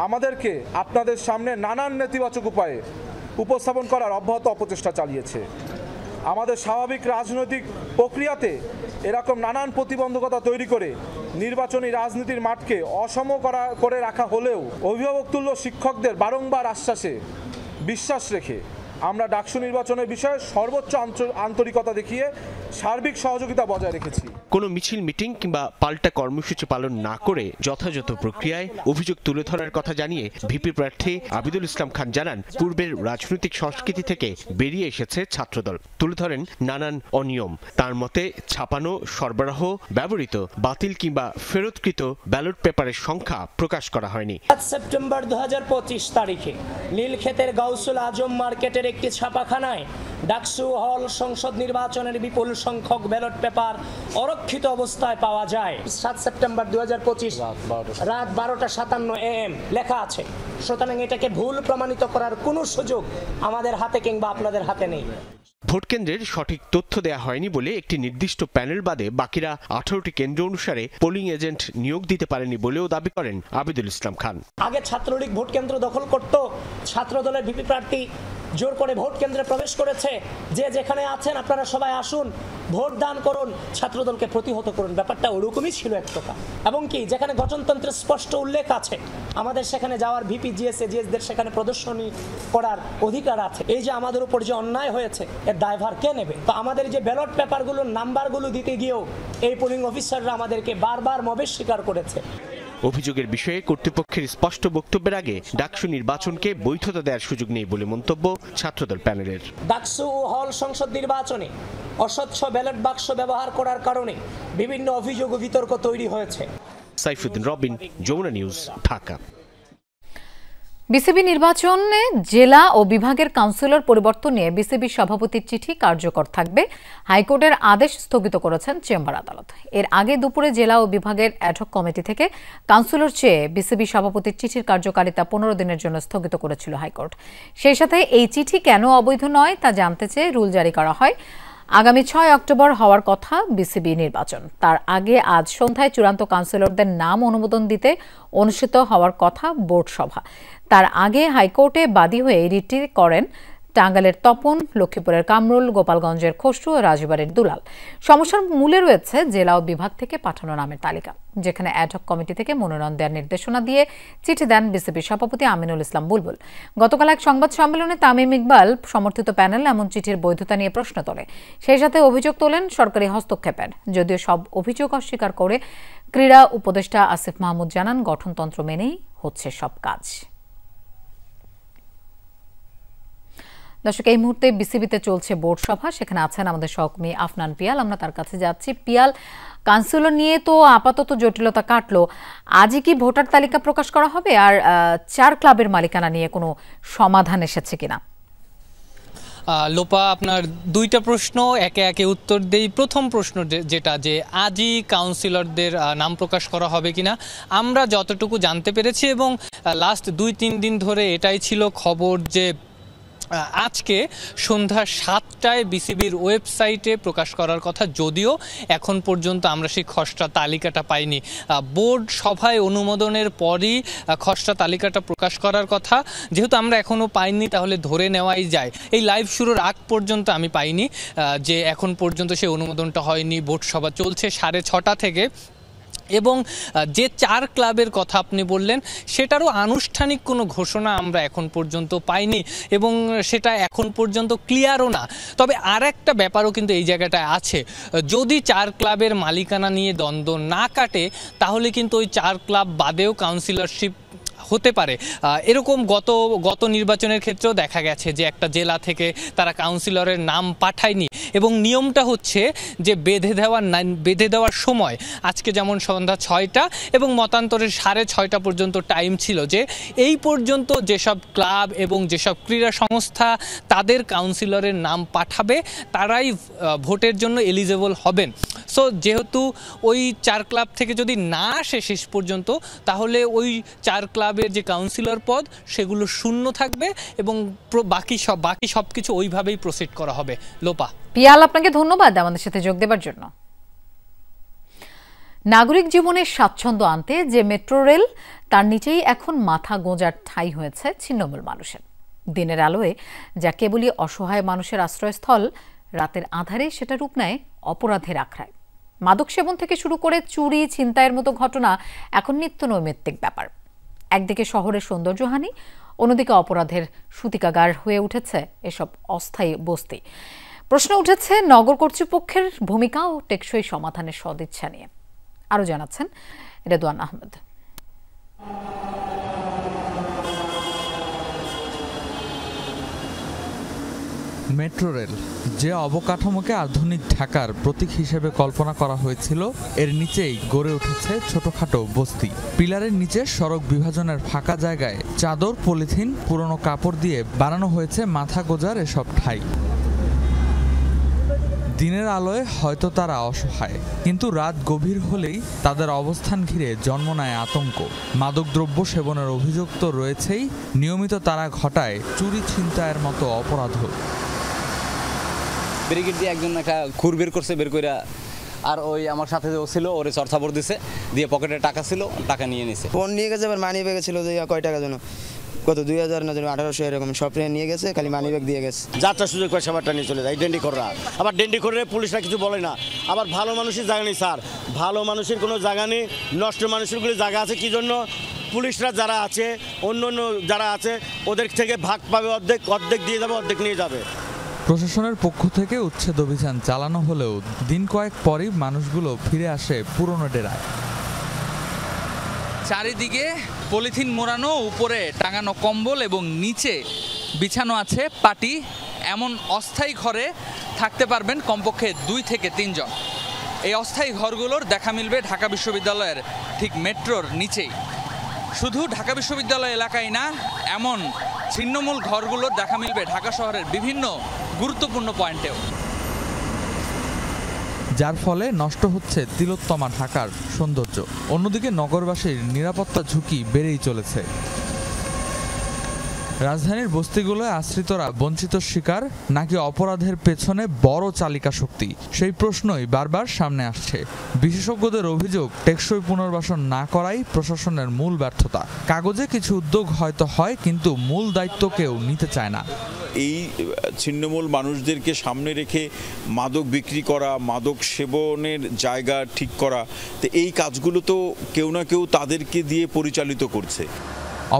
আমাদেরকে আপনাদের সামনে নানান নেতিবাচক উপায়ে উপস্থাপন করার অব্যাহত অপচেষ্টা চালিয়েছে। আমাদের স্বাভাবিক রাজনৈতিক প্রক্রিয়াতে এরকম নানান প্রতিবন্ধকতা তৈরি করে নির্বাচনী রাজনীতির মাঠকে অসম করে রাখা হলেও অভিভাবক তুল্য শিক্ষকদের বারংবার আশ্বাসে বিশ্বাস রেখে আমরা ডাকসু নির্বাচনের বিষয়ে সর্বোচ্চ আন্তরিকতা দেখিয়ে সার্বিক সহযোগিতা বজায় রেখেছি। কোনো মিছিল, মিটিং কিংবা পাল্টা কর্মসূচি পালন না করে যথাযথ প্রক্রিয়ায় অভিযোগ তুলে ধরার কথা জানিয়ে ভিপি প্রার্থী আবিদুল ইসলাম খান জানান, পূর্বের রাজনৈতিক সংস্কৃতি থেকে বেরিয়ে এসেছে ছাত্রদল। তুলে ধরেন নানান অনিয়ম। তার মতে, ছাপানো, সরবরাহ, ব্যবহৃত, বাতিল কিংবা ফেরতকৃত ব্যালট পেপারের সংখ্যা প্রকাশ করা হয়নি। 7 সেপ্টেম্বর 2025 তারিখে নীলক্ষেতের গাউসুল আজম মার্কেটের একটি ছাপাখানায় ডাকসু হল সংসদ নির্বাচনের বিপুল সংখ্যক ব্যালট পেপার অরক্ষিত অবস্থায় পাওয়া যায়। 7 সেপ্টেম্বর 2025 রাত 12:57 AM লেখা আছে। সুতরাং এটাকে ভুল প্রমাণিত করার কোনো সুযোগ আমাদের হাতে কিংবা আপনাদের হাতে নেই। ভোট কেন্দ্রের সঠিক তথ্য দেয়া হয়নি বলে একটি নির্দিষ্ট প্যানেল বাদে বাকিরা 18টি কেন্দ্র অনুসারে পোলিং এজেন্ট নিয়োগ দিতে পারেনি বলেও দাবি করেন আবিদুল ইসলাম খান। আগে ছাত্রলীগ ভোট কেন্দ্র দখল করত, ছাত্রদলের ভিপি প্রার্থী জোর করে ভোট কেন্দ্রে প্রবেশ করেছে, যে যেখানে আছেন আপনারা সবাই আসুন, ভোট দান করুন, ছাত্রদলকে প্রতিহত করুন। ব্যাপারটা ওরকমই ছিল এক প্রকার। এবং কি, যেখানে গঠনতন্ত্রের স্পষ্ট উল্লেখ আছে আমাদের সেখানে যাওয়ার, ভিপি জিএসদের সেখানে প্রদর্শনী করার অধিকার আছে। এই যে আমাদের উপর যে অন্যায় হয়েছে এর দায়ভার কে নেবে? তো আমাদের যে ব্যালট পেপারগুলোর নাম্বারগুলো দিতে গিয়েও এই পোলিং অফিসাররা আমাদেরকে বারবার মবেশ স্বীকার করেছে। অভিযোগের বিষয়ে কর্তৃপক্ষের স্পষ্ট বক্তব্যের আগে ডাকসু নির্বাচনকে বৈধতা দেওয়ার সুযোগ নেই বলে মন্তব্য ছাত্রদল প্যানেলের। ডাকসু হল সংসদ নির্বাচনে অস্বচ্ছ ব্যালট বাক্স ব্যবহার করার কারণে বিভিন্ন অভিযোগ ও বিতর্ক তৈরি হয়েছে। সাইফুদ্দিন রবিন, যমুনা নিউজ, ঢাকা। বিসিবি নির্বাচনে জেলা ও বিভাগের কাউন্সিলর পরিবর্তন নিয়ে বিসিবি সভাপতির চিঠি কার্যকর থাকবে। হাইকোর্টের আদেশ স্থগিত করেছেন চেম্বার আদালত। এর আগে দুপুরে জেলা ও বিভাগের অ্যাডহক কমিটি থেকে কাউন্সিলর চেয়ে বিসিবি সভাপতির চিঠির কার্যকারিতা 15 দিনের জন্য স্থগিত করেছিল হাইকোর্ট। সেই সাথে এই চিঠি কেন অবৈধ নয় তা জানতে চেয়ে রুল জারি করা হয়। আগামী 6 অক্টোবর হওয়ার কথা বিসিবি নির্বাচন। তার আগে আজ সন্ধ্যায় চূড়ান্ত কাউন্সিলরদের নাম অনুমোদন দিতে অনুষ্ঠিত হওয়ার কথা বোর্ড সভা। তার আগে হাইকোর্টে বাদী হয়ে রিটটি করেন টাঙ্গাইলের তপন, লক্ষ্মীপুরের কামরুল, গোপালগঞ্জের খসরু ও রাজবাড়ীর দুলাল। সমস্যার মূলে রয়েছে জেলা ও বিভাগ থেকে পাঠানো নামের তালিকা, যেখানে অ্যাডহক কমিটি থেকে মনোনয়ন দেওয়ার নির্দেশনা দিয়ে চিঠি দেন বিসিবি সভাপতি আমিনুল ইসলাম বুলবুল। গতকাল এক সংবাদ সম্মেলনে তামিম ইকবাল সমর্থিত প্যানেল এমন চিঠির বৈধতা নিয়ে প্রশ্ন তোলে। সেই সাথে অভিযোগ তোলেন সরকারি হস্তক্ষেপের। যদিও সব অভিযোগ অস্বীকার করে ক্রীড়া উপদেষ্টা আসিফ মাহমুদ জানান, গঠনতন্ত্র মেনেই হচ্ছে সব কাজ। দর্শক, এই মুহূর্তে বিসিবিতে চলছে বোর্ড সভা। সেখানে আছেন আমাদের সহকর্মী আফনান পিয়াল। আমরা তার কাছে যাচ্ছি। পিয়াল, কাউন্সিলর নিয়ে তো আপাতত জটিলতা কাটলো, আজই কি ভোটার তালিকা প্রকাশ করা হবে? আর 4 ক্লাবের মালিকানা নিয়ে কোনো সমাধান এসেছে কিনা? লোপা, আপনার 2টা প্রশ্ন একে একে উত্তর দেই। প্রথম প্রশ্ন যেটা, যে আজই কাউন্সিলরদের নাম প্রকাশ করা হবে কিনা, আমরা যতটুকু জানতে পেরেছি এবং লাস্ট 2-3 দিন ধরে এটাই ছিল খবর যে আজকে সন্ধ্যা 7টায় বিসিবির ওয়েবসাইটে প্রকাশ করার কথা, যদিও এখন পর্যন্ত আমরা সেই খসড়া তালিকাটা পাইনি। বোর্ড সভায় অনুমোদনের পরই খসড়া তালিকাটা প্রকাশ করার কথা, যেহেতু আমরা এখনও পাইনি তাহলে ধরে নেওয়াই যায় এই লাইভ শুরুর আগ পর্যন্ত আমি পাইনি যে এখন পর্যন্ত সেই অনুমোদনটা হয়নি। বোর্ড সভা চলছে 6:30 থেকে, এবং যে 4 ক্লাবের কথা আপনি বললেন সেটারও আনুষ্ঠানিক কোনো ঘোষণা আমরা এখন পর্যন্ত পাইনি এবং সেটা এখন পর্যন্ত ক্লিয়ারও না। তবে আর একটা ব্যাপারও কিন্তু এই জায়গাটায় আছে, যদি 4 ক্লাবের মালিকানা নিয়ে দ্বন্দ্ব না কাটে তাহলে কিন্তু ওই 4 ক্লাব বাদেও কাউন্সিলরশিপ হতে পারে। এরকম গত নির্বাচনের ক্ষেত্রেও দেখা গেছে যে একটা জেলা থেকে তারা কাউন্সিলরের নাম পাঠায়নি, এবং নিয়মটা হচ্ছে যে বেঁধে দেওয়ার সময় আজকে যেমন সন্ধ্যা 6টা এবং মতান্তরে 6:30 পর্যন্ত টাইম ছিল, যে এই পর্যন্ত যেসব ক্লাব এবং যেসব ক্রীড়া সংস্থা তাদের কাউন্সিলরের নাম পাঠাবে তারাই ভোটের জন্য এলিজেবল হবেন। সো যেহেতু ওই 4 ক্লাব থেকে যদি না আসে শেষ পর্যন্ত, তাহলে ওই 4 ক্লাবের যে কাউন্সিলর পদ সেগুলো শূন্য থাকবে এবং বাকি সব কিছু ওইভাবেই প্রসিড করা হবে। লোপা, পিয়াল, আপনাকে ধন্যবাদ আমাদের সাথে যোগ দেবার জন্য। নাগরিক জীবনে স্বাচ্ছন্দ্য আনতে যে মেট্রো রেল, তার নিচেই এখন মাথা গোঁজার ঠাঁই হয়েছে ছিন্নমূল মানুষের। দিনের আলোয় যা কেবলই অসহায় মানুষের আশ্রয়স্থল, রাতের আধারে সেটা রূপ নেয় অপরাধের আখড়ায়। মাদক সেবন থেকে শুরু করে চুরি, ছিনতাইয়ের মতো ঘটনা এখন নিত্য নৈমিত্তিক ব্যাপার। একদিকে শহরের সৌন্দর্যহানি, অন্যদিকে অপরাধের সূতিকাগার হয়ে উঠেছে এসব অস্থায়ী বস্তি। প্রশ্ন উঠেছে নগর কর্তৃপক্ষের ভূমিকা ও টেকসই সমাধানের সদিচ্ছা নিয়ে। আরও জানাচ্ছেন রেদওয়ান আহমেদ। মেট্রো রেল যে অবকাঠামোকে আধুনিক ঢাকার প্রতীক হিসেবে কল্পনা করা হয়েছিল, এর নিচেই গড়ে উঠেছে ছোটখাটো বস্তি। পিলারের নিচে সড়ক বিভাজনের ফাঁকা জায়গায় চাদর, পলিথিন, পুরনো কাপড় দিয়ে বানানো হয়েছে মাথা গোজার এসব ঠাঁই। দিনের আলোয় হয়তো তারা অসহায়, কিন্তু রাত গভীর হলেই তাদের অবস্থান ঘিরে জন্ম নেয় আতঙ্ক। মাদকদ্রব্য সেবনের অভিযোগ তো রয়েছেই, নিয়মিত তারা ঘটায় চুরি, ছিনতাইয়ের মতো অপরাধ। ব্রিগেড দিয়ে একজন একটা খুর বের করছে, বের করে আর ওই আমার সাথে যে ছিল ওরে চরথাপড় দিছে, দিয়ে পকেটে টাকা ছিল, টাকা নিয়ে নিছে। ফোন নিয়ে গেছে, আবার মানি ব্যাগে ছিল যে কয় টাকা যেন, কত 2000 না যেন 1800 এরকম সব নিয়ে গেছে, খালি মানি ব্যাগ দিয়ে গেছে। যাত্রা সুযোগ পায় সবারটা নিয়ে চলে যায় ডেন্ডি কররা। আবার ডেন্ডি করে পুলিশরা কিছু বলে না। আবার ভালো মানুষের জায়গা নেই স্যার, ভালো মানুষের কোনো জায়গা নেই, নষ্ট মানুষেরগুলো জায়গা আছে। কি জন্য? পুলিশরা যারা আছে, অন্য যারা আছে ওদের থেকে ভাগ পাবে, অর্ধেক দিয়ে যাবে, অর্ধেক নিয়ে যাবে। প্রশাসনের পক্ষ থেকে উচ্ছেদ অভিযান চালানো হলেও দিন কয়েক পরই মানুষগুলো ফিরে আসে পুরনো ডেরায়। চারিদিকে পলিথিন মোড়ানো, উপরে টাঙানো কম্বল এবং নিচে বিছানো আছে পাটি। এমন অস্থায়ী ঘরে থাকতে পারবেন কমপক্ষে 2 থেকে 3 জন। এই অস্থায়ী ঘরগুলোর দেখা মিলবে ঢাকা বিশ্ববিদ্যালয়ের ঠিক মেট্রোর নিচেই। শুধু ঢাকা বিশ্ববিদ্যালয় এলাকায় না, এমন ছিন্নমূল ঘরগুলোর দেখা মিলবে ঢাকা শহরের বিভিন্ন গুরুত্বপূর্ণ পয়েন্টেও, যার ফলে নষ্ট হচ্ছে তিলোত্তমা ঢাকার সৌন্দর্য। অন্যদিকে নগরবাসীর নিরাপত্তা ঝুঁকি বেড়েই চলেছে। রাজধানীর বস্তিগুলোয় আশ্রিতরা বঞ্চিত শিকার, নাকি অপরাধের পেছনে বড় চালিকা শক্তি, সেই প্রশ্নই বারবার সামনে আসছে। বিশেষজ্ঞদের অভিযোগ, টেকসই পুনর্বাসন না করাই প্রশাসনের মূল ব্যর্থতা। কাগজে কিছু উদ্যোগ হয়তো হয়, কিন্তু মূল দায়িত্ব কেউ নিতে চায় না। এই ছিন্নমূল মানুষদেরকে সামনে রেখে মাদক বিক্রি করা, মাদক সেবনের জায়গা ঠিক করা, তো এই কাজগুলো তো কেউ না কেউ তাদেরকে দিয়ে পরিচালিত করছে।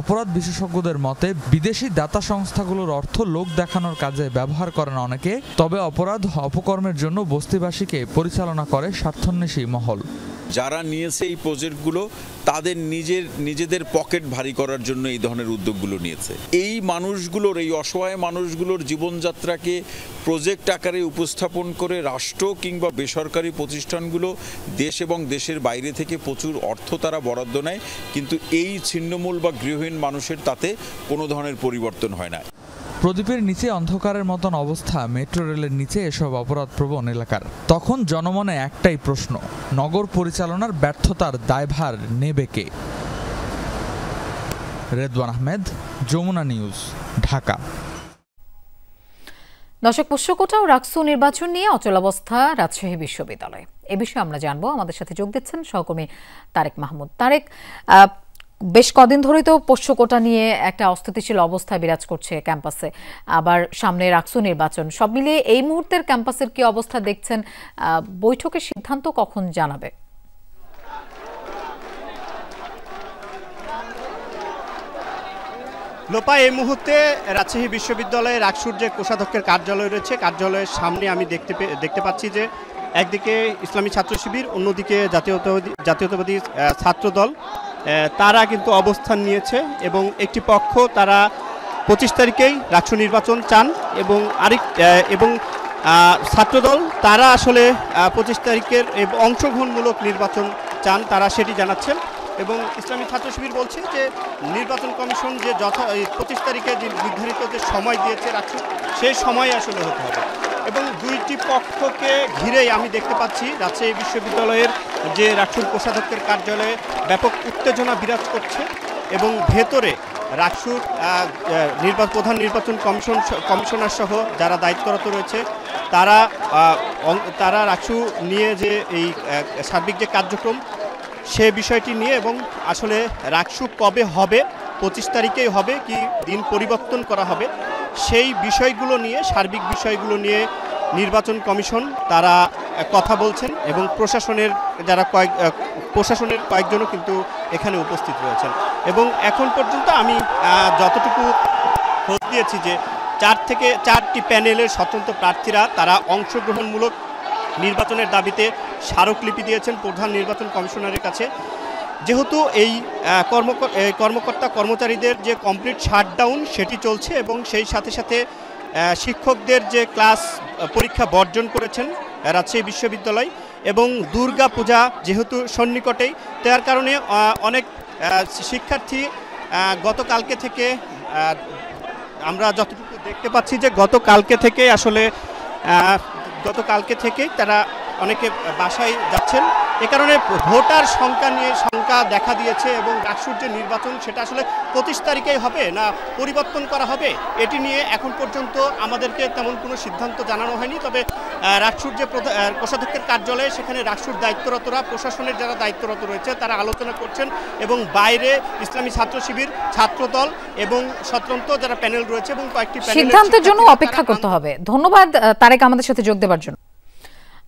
অপরাধ বিশেষজ্ঞদের মতে, বিদেশি দাতা সংস্থাগুলোর অর্থ লোক দেখানোর কাজে ব্যবহার করেন অনেকে, তবে অপরাধ অপকর্মের জন্য বস্তিবাসীকে পরিচালনা করে স্বার্থান্বেষী মহল। যারা নিয়েছে এই প্রজেক্টগুলো তাদের নিজেদের পকেট ভারী করার জন্য এই ধরনের উদ্যোগগুলো নিয়েছে। এই মানুষগুলোর, এই অসহায় মানুষগুলোর জীবনযাত্রাকে প্রজেক্ট আকারে উপস্থাপন করে রাষ্ট্র কিংবা বেসরকারি প্রতিষ্ঠানগুলো দেশ এবং দেশের বাইরে থেকে প্রচুর অর্থ তারা বরাদ্দ নেয়, কিন্তু এই ছিন্নমূল বা গৃহহীন মানুষের তাতে কোনো ধরনের পরিবর্তন হয় না। প্রদীপের নিচে অন্ধকারের মতন অবস্থা মেট্রো রেলের নিচে এসব অপরাধপ্রবণ এলাকার। তখন জনমনে একটাই প্রশ্ন, নগর পরিচালনার ব্যর্থতার দায়ভার নেবে কে? রেদওয়ান আহমেদ, যমুনা নিউজ, ঢাকা। দর্শক, পোষ্যকোটা ও রাকসু নির্বাচন নিয়ে অচলাবস্থা রাজশাহী বিশ্ববিদ্যালয়ে। এ বিষয়ে আমরা জানবো। আমাদের সাথে যোগ দিচ্ছেন সহকর্মী তারেক মাহমুদ। তারেক, বেশ কদিন ধরেই তো পোষ্যকোটা নিয়ে একটা অস্থিতিশীল অবস্থা বিরাজ করছে ক্যাম্পাসে, আবার সামনে রাকসু নির্বাচন। সব মিলিয়ে এই মুহূর্তের ক্যাম্পাসের কি অবস্থা দেখছেন? বৈঠকের সিদ্ধান্ত কখন জানাবে? লোপা, এই মুহূর্তে রাজশাহী বিশ্ববিদ্যালয়ে রাকসুর যে কোষাধ্যক্ষের কার্যালয় রয়েছে, কার্যালয়ের সামনে আমি দেখতে পাচ্ছি যে একদিকে ইসলামী ছাত্র শিবির, অন্যদিকে জাতীয়তাবাদী ছাত্রদল, তারা কিন্তু অবস্থান নিয়েছে এবং একটি পক্ষ তারা 25 তারিখেই রাকসু নির্বাচন চান এবং ছাত্রদল তারা আসলে 25 তারিখের অংশগ্রহণমূলক নির্বাচন চান, তারা সেটি জানাচ্ছেন। এবং ইসলামী ছাত্র শিবির বলছে যে নির্বাচন কমিশন যে 25 তারিখে যে নির্ধারিত যে সময় দিয়েছে রাকসু, সেই সময় আসলে হতে হবে। এবং দুইটি পক্ষকে ঘিরেই আমি দেখতে পাচ্ছি রাজশাহী বিশ্ববিদ্যালয়ের যে রাকসুর কোষাধ্যক্ষের কার্যালয়ে ব্যাপক উত্তেজনা বিরাজ করছে এবং ভেতরে রাকসুর প্রধান নির্বাচন কমিশনার সহ যারা দায়িত্বরত রয়েছে তারা রাকসু নিয়ে যে এই সার্বিক যে কার্যক্রম, সে বিষয়টি নিয়ে এবং আসলে রাকসু কবে হবে, 25 তারিখেই হবে কি দিন পরিবর্তন করা হবে, সেই বিষয়গুলো নিয়ে, সার্বিক বিষয়গুলো নিয়ে নির্বাচন কমিশন তারা কথা বলছেন এবং প্রশাসনের কয়েকজনও কিন্তু এখানে উপস্থিত রয়েছেন। এবং এখন পর্যন্ত আমি যতটুকু খোঁজ দিয়েছি যে 4টি প্যানেলের স্বতন্ত্র প্রার্থীরা তারা অংশগ্রহণমূলক নির্বাচনের দাবিতে স্মারকলিপি দিয়েছেন প্রধান নির্বাচন কমিশনারের কাছে। যেহেতু এই কর্মকর্তা কর্মচারীদের যে কমপ্লিট শাটডাউন সেটি চলছে এবং সেই সাথে সাথে শিক্ষকদের যে ক্লাস পরীক্ষা বর্জন করেছেন রাজশাহী বিশ্ববিদ্যালয় এবং দুর্গা পূজা যেহেতু সন্নিকটেই, তার কারণে অনেক শিক্ষার্থী গতকালকে থেকে, আমরা যতটুকু দেখতে পাচ্ছি যে গতকালকে থেকেই তারা অনেকে বাসায় যাচ্ছেন। এ কারণে ভোটার সংখ্যা দেখা দিয়েছে এবং রাকসুর যে নির্বাচন সেটা আসলে 25 তারিখেই হবে না পরিবর্তন করা হবে, এটি নিয়ে এখন পর্যন্ত আমাদেরকে তেমন কোনো সিদ্ধান্ত জানানো হয়নি। তবে রাকসুর যে কোষাধ্যক্ষের কার্যালয়ে, সেখানে রাকসুর দায়িত্বরতরা, প্রশাসনের যারা দায়িত্বরত রয়েছে তারা আলোচনা করছেন এবং বাইরে ইসলামী ছাত্র শিবির, ছাত্রদল এবং স্বতন্ত্র যারা প্যানেল রয়েছে এবং কয়েকটি সিদ্ধান্তের জন্য অপেক্ষা করতে হবে। ধন্যবাদ তারেক আমাদের সাথে যোগ দেওয়ার জন্য।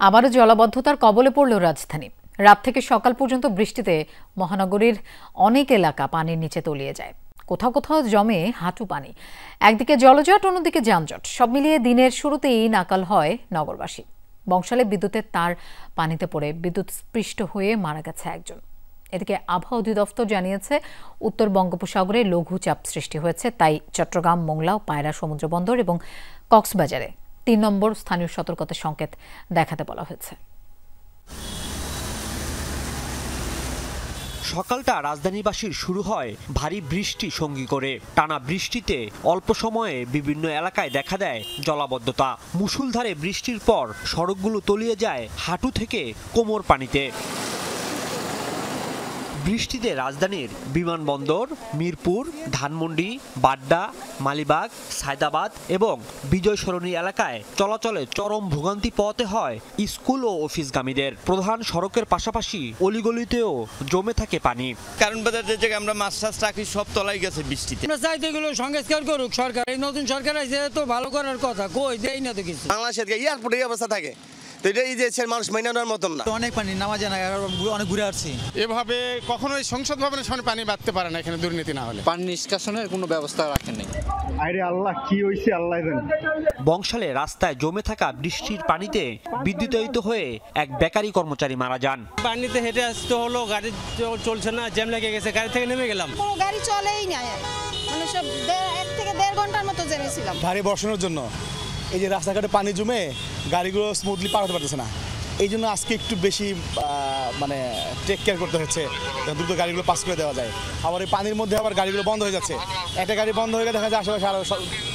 আবারও জলাবদ্ধতার কবলে পড়ল রাজধানী। রাত থেকে সকাল পর্যন্ত বৃষ্টিতে মহানগরীর অনেক এলাকা পানির নিচে তলিয়ে যায়, কোথাও কোথাও জমে হাঁটু পানি। একদিকে জলজট, অন্যদিকে যানজট, সব মিলিয়ে দিনের শুরুতেই নাকাল হয় নগরবাসী। বংশালে বিদ্যুতের তার পানিতে পড়ে বিদ্যুৎ স্পৃষ্ট হয়ে মারা গেছে একজন। এদিকে আবহাওয়া অধিদপ্তর জানিয়েছে উত্তর বঙ্গোপসাগরে লঘুচাপ সৃষ্টি হয়েছে, তাই চট্টগ্রাম, মোংলা, পায়রা সমুদ্রবন্দর এবং কক্সবাজারে 3 নম্বর স্থানীয় সতর্কতা সংকেত দেখাতে বলা হয়েছে। সকালটা রাজধানীবাসীর শুরু হয় ভারী বৃষ্টি সঙ্গী করে। টানা বৃষ্টিতে অল্প সময়ে বিভিন্ন এলাকায় দেখা দেয় জলাবদ্ধতা। মুষলধারে বৃষ্টির পর সড়কগুলো তলিয়ে যায় হাঁটু থেকে কোমর পানিতে। বৃষ্টিতে রাজধানীর বিমানবন্দর, মিরপুর, ধানমন্ডি, বাড্ডা, মালিবাগ, সায়দাবাদ এবং বিজয় সরণি এলাকায় চলাচলে চরম ভোগান্তি পোহাতে হয় স্কুল ও অফিসগামীদের। প্রধান সড়কের পাশাপাশি অলিগলিতেও জমে থাকে পানি। কারণ বাজার যে জায়গায় আমরা মাছ টাছ রাখি সব তলাই গেছে বৃষ্টিতে। আমরা চাইতে এগুলো সংস্কার করুক সরকার। এই নতুন সরকার আছে তো ভালো করার কথা, কই দেই না তো কিছু। বাংলাদেশের এয়ারপোর্টে এই অবস্থা থাকে, তো এটা এই যে মানুষ মাইনানোর মতন না। অনেক পানি নামা যায় না, অনেক ঘুরে আসছি। এভাবে কখনোই সংসদ ভবনের সামনে পানি বাড়তে পারে না এখানে দুর্নীতি না হলে। পানি নিষ্কাশনের কোনো ব্যবস্থা রাখেন নাই। আরে আল্লাহ, কি হইছে আল্লাহ জানে। বংশালে রাস্তায় জমে থাকা বৃষ্টির পানিতে বিদ্যুতায়িত হয়ে এক বেকারি কর্মচারী মারা যান। পানিতে হেঁটে আসতে হলো, গাড়ি চলছে না, জ্যাম লেগে গেছে, গাড়ি থেকে নেমে গেলাম। কোনো গাড়ি চলেই না, মানে সব 1 থেকে 1.5 ঘন্টার মতো জেনেছিলাম। ভারী বর্ষণের জন্য এই যে রাস্তাঘাটে পানি জমে গাড়িগুলো স্মুথলি পার হতে পারতেছে না, এই জন্য আজকে একটু বেশি মানে টেক কেয়ার করতে হচ্ছে, দ্রুত গাড়িগুলো পাস করে দেওয়া যায়। আবার এই পানির মধ্যে আবার গাড়িগুলো বন্ধ হয়ে যাচ্ছে, একটা গাড়ি বন্ধ হয়ে গেলে দেখা যায় আশেপাশে আরও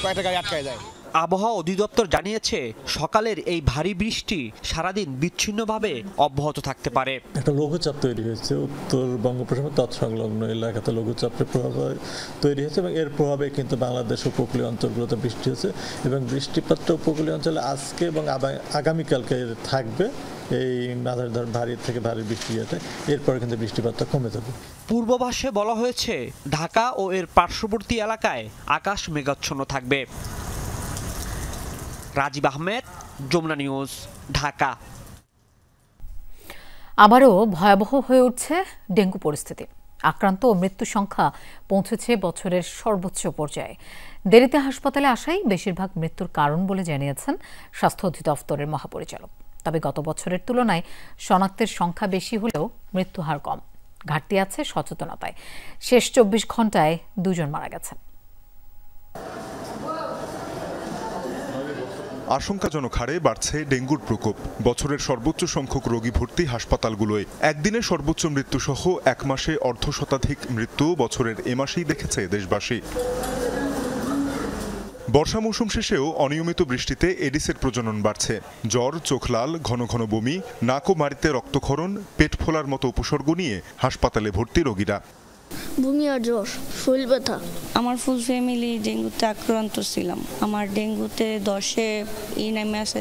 কয়েকটা গাড়ি আটকায় যায়। আবহাওয়া অধিদপ্তর জানিয়েছে সকালের এই ভারী বৃষ্টি সারাদিন বিচ্ছিন্নভাবে অব্যাহত থাকতে পারে। একটা লঘুচাপ তৈরি হয়েছে উত্তর বঙ্গোপসাগর তৎসংলগ্ন এলাকাতে লঘুচাপের প্রভাব তৈরি হয়েছে এবং এর প্রভাবে কিন্তু বাংলাদেশ উপকূলীয় অঞ্চলগুলোতে বৃষ্টি হচ্ছে এবং বৃষ্টিপাতটা উপকূলীয় অঞ্চলে আজকে এবং আগামীকালকে থাকবে। এই মাঝারি ধর ভারী থেকে ভারী বৃষ্টি যেতে এরপরে কিন্তু বৃষ্টিপাতটা কমে যাবে। পূর্বাভাসে বলা হয়েছে ঢাকা ও এর পার্শ্ববর্তী এলাকায় আকাশ মেঘাচ্ছন্ন থাকবে। রাজীব আহমেদ, যমুনা নিউজ, ঢাকা। আবারও ভয়াবহ হয়ে উঠছে ডেঙ্গু পরিস্থিতি। আক্রান্ত ও মৃত্যু সংখ্যা পৌঁছেছে বছরের সর্বোচ্চ পর্যায়ে। দেরিতে হাসপাতালে আসাই বেশিরভাগ মৃত্যুর কারণ বলে জানিয়েছেন স্বাস্থ্য অধিদপ্তরের মহাপরিচালক। তবে গত বছরের তুলনায় শনাক্তের সংখ্যা বেশি হলেও মৃত্যুহার কম। ঘাটতি আছে সচেতনতায়। শেষ 24 ঘন্টায় 2 জন মারা গেছেন। আশঙ্কাজনক হারে বাড়ছে ডেঙ্গুর প্রকোপ। বছরের সর্বোচ্চ সংখ্যক রোগী ভর্তি হাসপাতালগুলোয়। একদিনে সর্বোচ্চ মৃত্যুসহ 1 মাসে অর্ধশতাধিক মৃত্যু বছরের এ মাসেই দেখেছে দেশবাসী। বর্ষা মৌসুম শেষেও অনিয়মিত বৃষ্টিতে এডিসের প্রজনন বাড়ছে। জ্বর, চোখ লাল, ঘন ঘন বমি, নাক ও মাড়িতে রক্তক্ষরণ, পেট ফোলার মতো উপসর্গ নিয়ে হাসপাতালে ভর্তি রোগীরা। বমি আর জ্বর, শরীর ব্যথা। আমার ফুল ফ্যামিলি ডেঙ্গুতে আক্রান্ত ছিলাম। আমার ডেঙ্গুতে 10-এ নেমে আসে,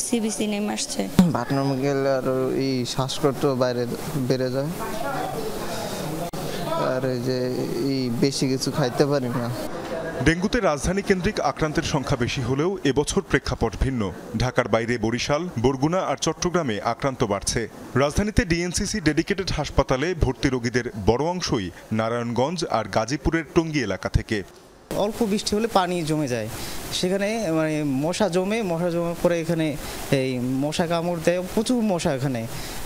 সিবিসি নেমে আসছে। বাথরুম গেলে আর এই শ্বাসকষ্ট বাইরে বেড়ে যায় আর এই যে বেশি কিছু খাইতে পারি না। ডেঙ্গুতে রাজধানী কেন্দ্রিক আক্রান্তের সংখ্যা বেশি হলেও এবছর প্রেক্ষাপট ভিন্ন। ঢাকার বাইরে বরিশাল, বরগুনা আর চট্টগ্রামে আক্রান্ত বাড়ছে। রাজধানীতে ডিএনসিসি ডেডিকেটেড হাসপাতালে ভর্তি রোগীদের বড় অংশই নারায়ণগঞ্জ আর গাজীপুরের টঙ্গী এলাকা থেকে। অল্প বৃষ্টি হলে পানি জমে যায়, সেখানে মানে মশা জমে পরে এখানে এই মশা কামড় দেয়, প্রচুর মশা এখানে।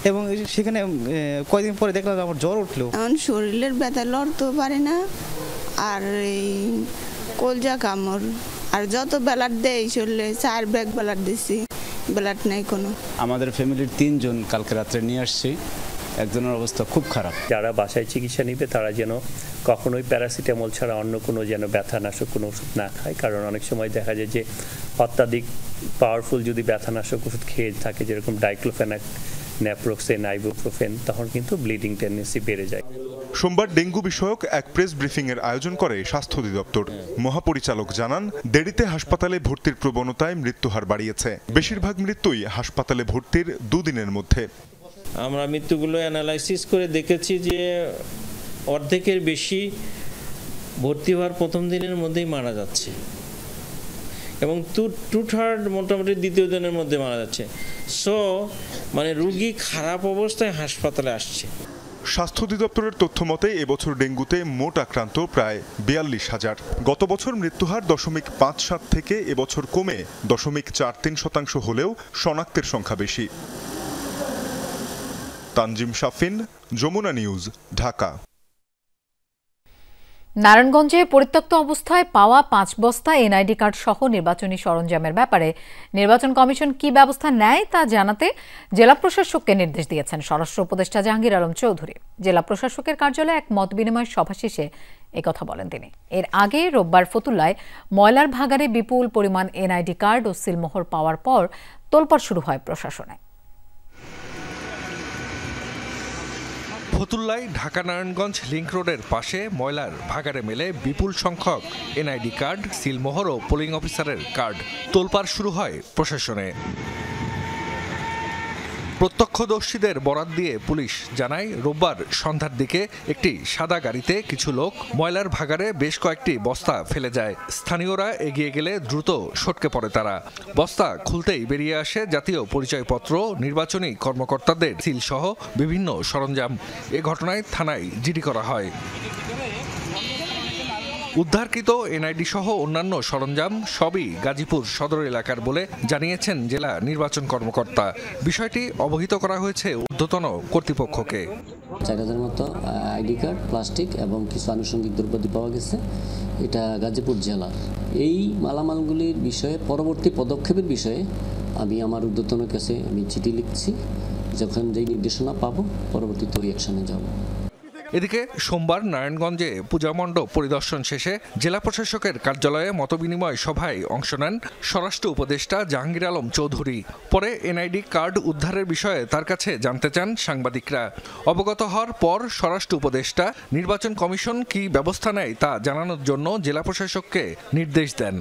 এবং সেখানে কয়েকদিন পরে দেখলাম আমার জ্বর উঠলো। এখন শরীরের ব্যথা লড়তেও পারে না, আর এই কলজা কামড়, আর যত ব্লাড দেয় শরীরে 4 ব্যাগ ব্লাড দিছি, ব্লাড নাই কোনো। আমাদের ফ্যামিলির 3 জন কালকে রাত্রে নিয়ে আসছি, একজনের অবস্থা খুব খারাপ। যারা বাসায় চিকিৎসা নিবে তারা যেন কখনোই প্যারাসিটামল ছাড়া অন্য কোনো যেন ব্যথানাশক কোনো ওষুধ না খায়, কারণ অনেক সময় দেখা যায় যে অত্যাধিক পাওয়ারফুল যদি ব্যথানাশক ওষুধ খেয়ে থাকে, যেরকম ডাইক্লোফেনাক, ন্যাপ্রোক্সেন, আইবুপ্রোফেন, তখন কিন্তু ব্লিডিং টেন্ডেন্সি বেড়ে যায়। সোমবার ডেঙ্গু বিষয়ক এক প্রেস ব্রিফিং এর আয়োজন করে স্বাস্থ্য অধিদপ্তর। মহাপরিচালক জানান, দেরিতে হাসপাতালে ভর্তির প্রবণতায় মৃত্যুহার বাড়িয়েছে। বেশিরভাগ মৃত্যুই হাসপাতালে ভর্তির 2 দিনের মধ্যে। আমরা মৃত্যুগুলো অ্যানালাইসিস করে দেখেছি যে অর্ধেকের বেশি ভর্তি হওয়ার প্রথম দিনের মধ্যেই মারা যাচ্ছে এবং 2/3 মোটামুটি দ্বিতীয় দিনের মধ্যে মারা যাচ্ছে। সো মানে রোগী খারাপ অবস্থায় হাসপাতালে আসছে। স্বাস্থ্য অধিদপ্তরের তথ্য মতে এবছর ডেঙ্গুতে মোট আক্রান্ত প্রায় 42,000। গত বছর মৃত্যুহার 0.57 থেকে এবছর কমে 0.43% হলেও শনাক্তের সংখ্যা বেশি। তানজিম শাফিন, যমুনা নিউজ, ঢাকা। নারায়ণগঞ্জে পরিত্যক্ত অবস্থায় পাওয়া 5 বস্তা এনআইডি কার্ড সহ নির্বাচনী সরঞ্জামের ব্যাপারে নির্বাচন কমিশন কি ব্যবস্থা নেয় তা জানাতে জেলা প্রশাসককে নির্দেশ দিয়েছেন স্বরাষ্ট্র উপদেষ্টা জাহাঙ্গীর আলম চৌধুরী। জেলা প্রশাসকের কার্যালয়ে এক মত বিনিময় সভা শেষে একথা বলেন তিনি। এর আগে রোববার ফতুল্লায় ময়লার ভাগাড়ে বিপুল পরিমাণ এনআইডি কার্ড ও সিলমোহর পাওয়ার পর তোলপাড় শুরু হয় প্রশাসনে। ফতুল্লায় ঢাকা নারায়ণগঞ্জ লিংক রোডের পাশে ময়লার ভাগাড়ে মেলে বিপুল সংখ্যক এনআইডি কার্ড, সিলমোহর ও পোলিং অফিসারের কার্ড। তোলপাড় শুরু হয় প্রশাসনে। প্রত্যক্ষদর্শীদের বরাত দিয়ে পুলিশ জানায়, রোববার সন্ধ্যার দিকে একটি সাদা গাড়িতে কিছু লোক ময়লার ভাগাড়ে বেশ কয়েকটি বস্তা ফেলে যায়। স্থানীয়রা এগিয়ে গেলে দ্রুত সটকে পড়ে তারা। বস্তা খুলতেই বেরিয়ে আসে জাতীয় পরিচয়পত্র, নির্বাচনী কর্মকর্তাদের সিল সহ বিভিন্ন সরঞ্জাম। এ ঘটনায় থানায় জিডি করা হয়। উদ্ধারকৃত এনআইডি সহ অন্যান্য সরঞ্জাম সবই গাজীপুর সদর এলাকার বলে জানিয়েছেন জেলা নির্বাচন কর্মকর্তা। বিষয়টি অবহিত করা হয়েছে ঊর্ধ্বতন কর্তৃপক্ষকে। 4000 মতো আইডি কার্ড, প্লাস্টিক এবং কিছু আনুষঙ্গিক দ্রব্যাদি পাওয়া গেছে। এটা গাজীপুর জেলার। এই মালামালগুলির বিষয়ে পরবর্তী পদক্ষেপের বিষয়ে আমি আমার ঊর্ধ্বতনের কাছে চিঠি লিখছি। যখন যেই নির্দেশনা পাবো পরবর্তীতে ওই অ্যাকশনে যাব। এদিকে সোমবার নারায়ণগঞ্জে পূজা মণ্ডপ পরিদর্শন শেষে জেলা প্রশাসকের কার্যালয়ে মতবিনিময় সভায় অংশ নেন স্বরাষ্ট্র উপদেষ্টা জাহাঙ্গীর আলম চৌধুরী। পরে এনআইডি কার্ড উদ্ধারের বিষয়ে তার কাছে জানতে চান সাংবাদিকরা। অবগত হওয়ার পর স্বরাষ্ট্র উপদেষ্টা নির্বাচন কমিশন কি ব্যবস্থা নেয় তা জানানোর জন্য জেলা প্রশাসককে নির্দেশ দেন।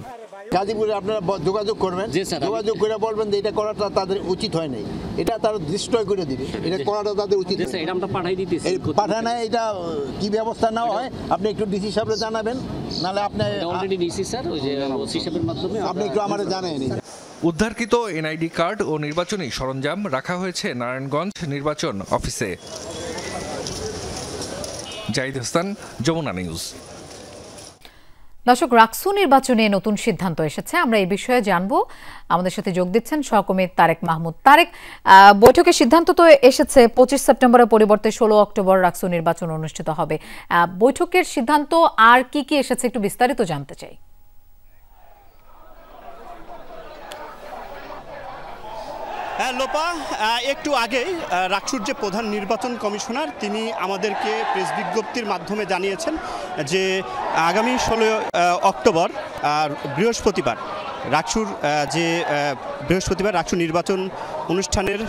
গাজীপুরে আপনারা যোগাযোগ করবেন, যোগাযোগ করে বলবেন যে এটা করাটা তাদের উচিত হয় নাই, এটা তারা ডিস্ট্রয় করে দিবে, এটা করাটা তাদের উচিত পাঠায় না। এটা কি ব্যবস্থা নেওয়া হয় আপনি একটু ডিসি সাহেবকে জানাবেন, নাহলে আপনি আপনি একটু আমাদের জানাবেন। উদ্ধারকৃত এনআইডি কার্ড ও নির্বাচনী সরঞ্জাম রাখা হয়েছে নারায়ণগঞ্জ নির্বাচন অফিসে। জাহিদ হাসান, যমুনা নিউজ। দর্শক, রাকসু নির্বাচনে নতুন সিদ্ধান্ত এসেছে, আমরা এই বিষয়ে জানবো। আমাদের সাথে যোগ দিচ্ছেন সহকর্মী তারেক মাহমুদ। তারেক, বৈঠকের সিদ্ধান্ত তো এসেছে 25 সেপ্টেম্বরের পরিবর্তে 16 অক্টোবর রাকসু নির্বাচন অনুষ্ঠিত হবে। বৈঠকের সিদ্ধান্ত আর কি কি এসেছে একটু বিস্তারিত জানতে চাই। লোপা, একটু আগেই রাকসুর যে প্রধান নির্বাচন কমিশনার তিনি আমাদেরকে প্রেস বিজ্ঞপ্তির মাধ্যমে জানিয়েছেন যে আগামী 16 অক্টোবর বৃহস্পতিবার রাকসুর রাকসু নির্বাচন অনুষ্ঠানের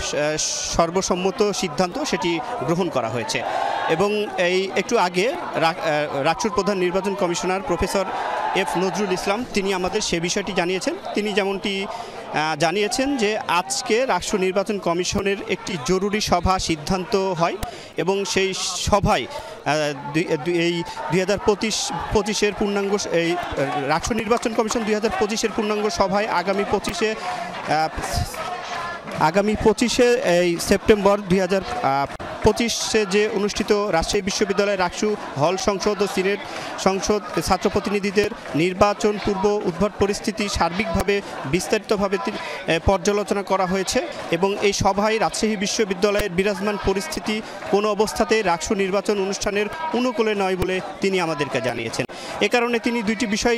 সর্বসম্মত সিদ্ধান্ত সেটি গ্রহণ করা হয়েছে। এবং এই একটু আগে রাকসুর প্রধান নির্বাচন commissioner professor F Nazrul Islam তিনি আমাদের সে বিষয়টি জানিয়েছেন। তিনি যেমনটি জানিয়েছেন যে আজকে রাষ্ট্র নির্বাচন কমিশনের একটি জরুরি সভা সিদ্ধান্ত হয় এবং সেই সভায় এই 2025-এর পূর্ণাঙ্গ এই রাষ্ট্র নির্বাচন কমিশন 2025-এর পূর্ণাঙ্গ সভায় আগামী 25শে এই সেপ্টেম্বর 2025-এ যে অনুষ্ঠিত রাজশাহী বিশ্ববিদ্যালয়ের রাকসু হল সংসদ ও সিনেট সংসদ ছাত্র প্রতিনিধিদের নির্বাচন পূর্ব উদ্ভট পরিস্থিতি সার্বিকভাবে বিস্তারিতভাবে পর্যালোচনা করা হয়েছে এবং এই সভায় রাজশাহী বিশ্ববিদ্যালয়ের বিরাজমান পরিস্থিতি কোনো অবস্থাতে রাকসু নির্বাচন অনুষ্ঠানের অনুকূলে নয় বলে তিনি আমাদেরকে জানিয়েছেন। এ কারণে তিনি দুইটি বিষয়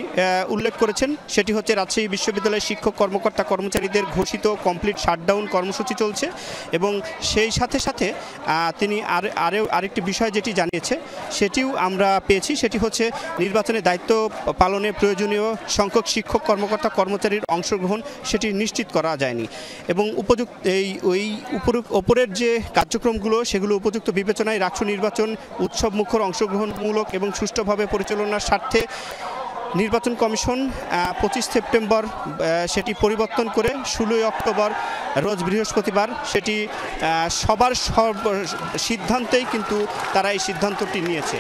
উল্লেখ করেছেন, সেটি হচ্ছে রাজশাহী বিশ্ববিদ্যালয়ের শিক্ষক কর্মকর্তা কর্মচারীদের ঘোষিত কমপ্লিট শাটডাউন কর্মসূচি চলছে এবং সেই সাথে সাথে তিনি আরেকটি বিষয় যেটি জানিয়েছে সেটিও আমরা পেয়েছি, সেটি হচ্ছে নির্বাচনে দায়িত্ব পালনে প্রয়োজনীয় সংখ্যক শিক্ষক কর্মকর্তা কর্মচারীর অংশগ্রহণ সেটি নিশ্চিত করা যায়নি এবং উপযুক্ত ওপরের যে কার্যক্রমগুলো সেগুলো উপযুক্ত বিবেচনায় রাকসু নির্বাচন উৎসবমুখর অংশগ্রহণমূলক এবং সুষ্ঠুভাবে পরিচালনার স্বার্থে নির্বাচন কমিশন 25 সেপ্টেম্বর সেটি পরিবর্তন করে 16 অক্টোবর রোজ বৃহস্পতিবার সেটি সবার সিদ্ধান্তেই কিন্তু তারা এই সিদ্ধান্তটি নিয়েছে।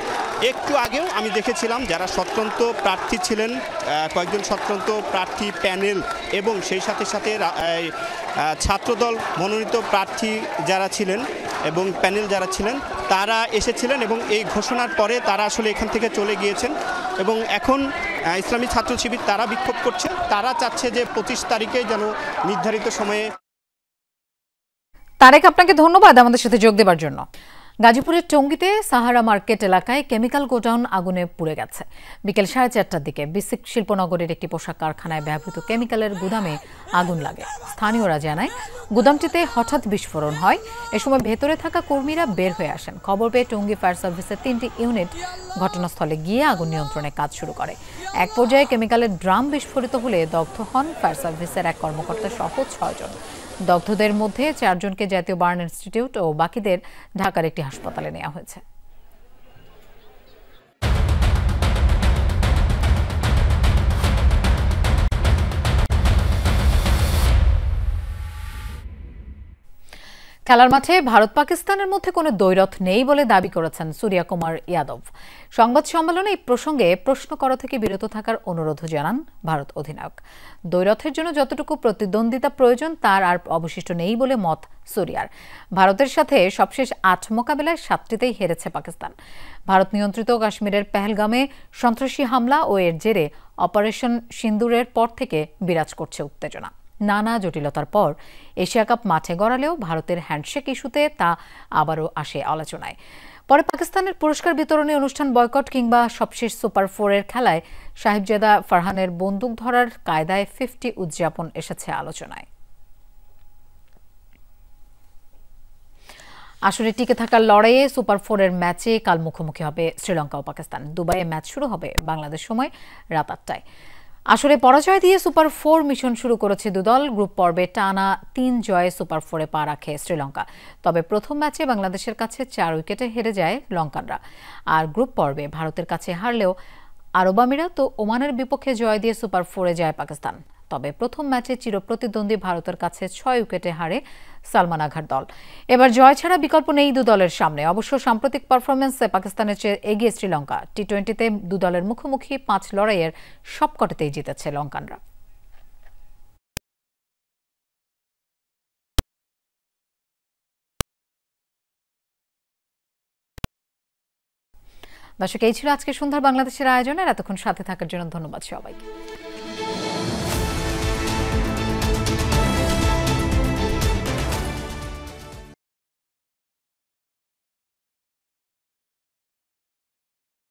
একটু আগেও আমি দেখেছিলাম যারা স্বতন্ত্র প্রার্থী ছিলেন, কয়েকজন স্বতন্ত্র প্রার্থী প্যানেল এবং সেই সাথে সাথে ছাত্রদল মনোনীত প্রার্থী যারা ছিলেন এবং প্যানেল যারা ছিলেন তারা এসেছিলেন এবং এই ঘোষণার পরে তারা আসলে এখান থেকে চলে গিয়েছেন এবং এখন ইসলামী ছাত্র শিবির তারা বিক্ষোভ করছে, তারা চাচ্ছে যে 25 তারিখে যেন নির্ধারিত সময়ে। তারেক, আপনাকে ধন্যবাদ আমাদের সাথে যোগ দেওয়ার জন্য। গাজীপুরের টঙ্গীতে সাহারা মার্কেট এলাকায় কেমিক্যাল গোডাউন আগুনে পুড়ে গেছে। বিকেল 4:30টার দিকে বিসিক শিল্পনগরের একটি পোশাক কারখানায় ব্যবহৃত কেমিক্যালের গুদামে আগুন লাগে। স্থানীয়রা জানায় গুদামটিতে হঠাৎ বিস্ফোরণ হয়। এ সময় ভেতরে থাকা কর্মীরা বের হয়ে আসেন। খবর পেয়ে টঙ্গী ফায়ার সার্ভিসের 3টি ইউনিট ঘটনাস্থলে গিয়ে আগুন নিয়ন্ত্রণে কাজ শুরু করে। এক পর্যায়ে কেমিক্যালের ড্রাম বিস্ফোরিত হলে দগ্ধ হন ফায়ার সার্ভিসের এক কর্মকর্তা সহ 6 জন। দগ্ধদের মধ্যে 4 জনকে জাতীয় বার্ন ইনস্টিটিউট ও বাকিদের ঢাকার একটি হাসপাতালে নেওয়া হয়েছে। খেলার মাঠে ভারত পাকিস্তানের মধ্যে কোনো দ্বৈরথ নেই বলে দাবি করেছেন সূর্যা কুমার যাদব। সংবাদ সম্মেলনে এই প্রসঙ্গে প্রশ্ন করা থেকে বিরত থাকার অনুরোধ জানান ভারত অধিনায়ক। দ্বৈরথের জন্য যতটুকু প্রতিদ্বন্দ্বিতা প্রয়োজন তার আর অবশিষ্ট নেই বলে মত সূর্যার। ভারতের সাথে সবশেষ 8 মোকাবেলায় 7টিতেই হেরেছে পাকিস্তান। ভারত নিয়ন্ত্রিত কাশ্মীরের পেহেলগামে সন্ত্রাসী হামলা ও এর জেরে অপারেশন সিন্দুরের পর থেকে বিরাজ করছে উত্তেজনা। নানা জটিলতার পর এশিয়া কাপ মাঠে গড়ালেও ভারতের হ্যান্ডশেক ইস্যুতে তা আবারও আসে আলোচনায়। পরে পাকিস্তানের পুরস্কার বিতরণী অনুষ্ঠান বয়কট কিংবা সবশেষ সুপার 4-এর খেলায় সাহিবজাদা ফারহানের বন্দুক ধরার কায়দায় 50 উদযাপন এসেছে আলোচনায়। আসলে টিকে থাকার লড়াইয়ে সুপার 4-এর ম্যাচে কাল মুখোমুখি হবে শ্রীলঙ্কা ও পাকিস্তান। দুবাইয়ে ম্যাচ শুরু হবে বাংলাদেশ সময় রাত 8টায়। আসলে পরাজয় দিয়ে সুপার 4 মিশন শুরু করেছে দুদল। গ্রুপ পর্বে টানা 3 জয়ে সুপার 4-এ পা রাখে শ্রীলঙ্কা। তবে প্রথম ম্যাচে বাংলাদেশের কাছে 4 উইকেটে হেরে যায় লঙ্কানরা। আর গ্রুপ পর্বে ভারতের কাছে হারলেও আরব আমিরাত ও ওমানের বিপক্ষে জয় দিয়ে সুপার 4-এ যায় পাকিস্তান। তবে প্রথম ম্যাচে চিরপ্রতিদ্বন্দ্বী ভারতের কাছে 6 উইকেটে হারে সালমান আঘার দল। এবার জয় ছাড়া বিকল্প নেই দুদলের সামনে। অবশ্য সাম্প্রতিক পারফরমেন্সে পাকিস্তানের চেয়ে এগিয়ে শ্রীলঙ্কা। টি-20তে দুদলের মুখোমুখি 5 লড়াইয়ের সবকটাতেই জিতেছে লঙ্কানরা। দর্শক, এই ছিল আজকে সন্ধ্যার বাংলাদেশের আয়োজনের। এতক্ষণ সাথে থাকার জন্য ধন্যবাদ সবাইকে।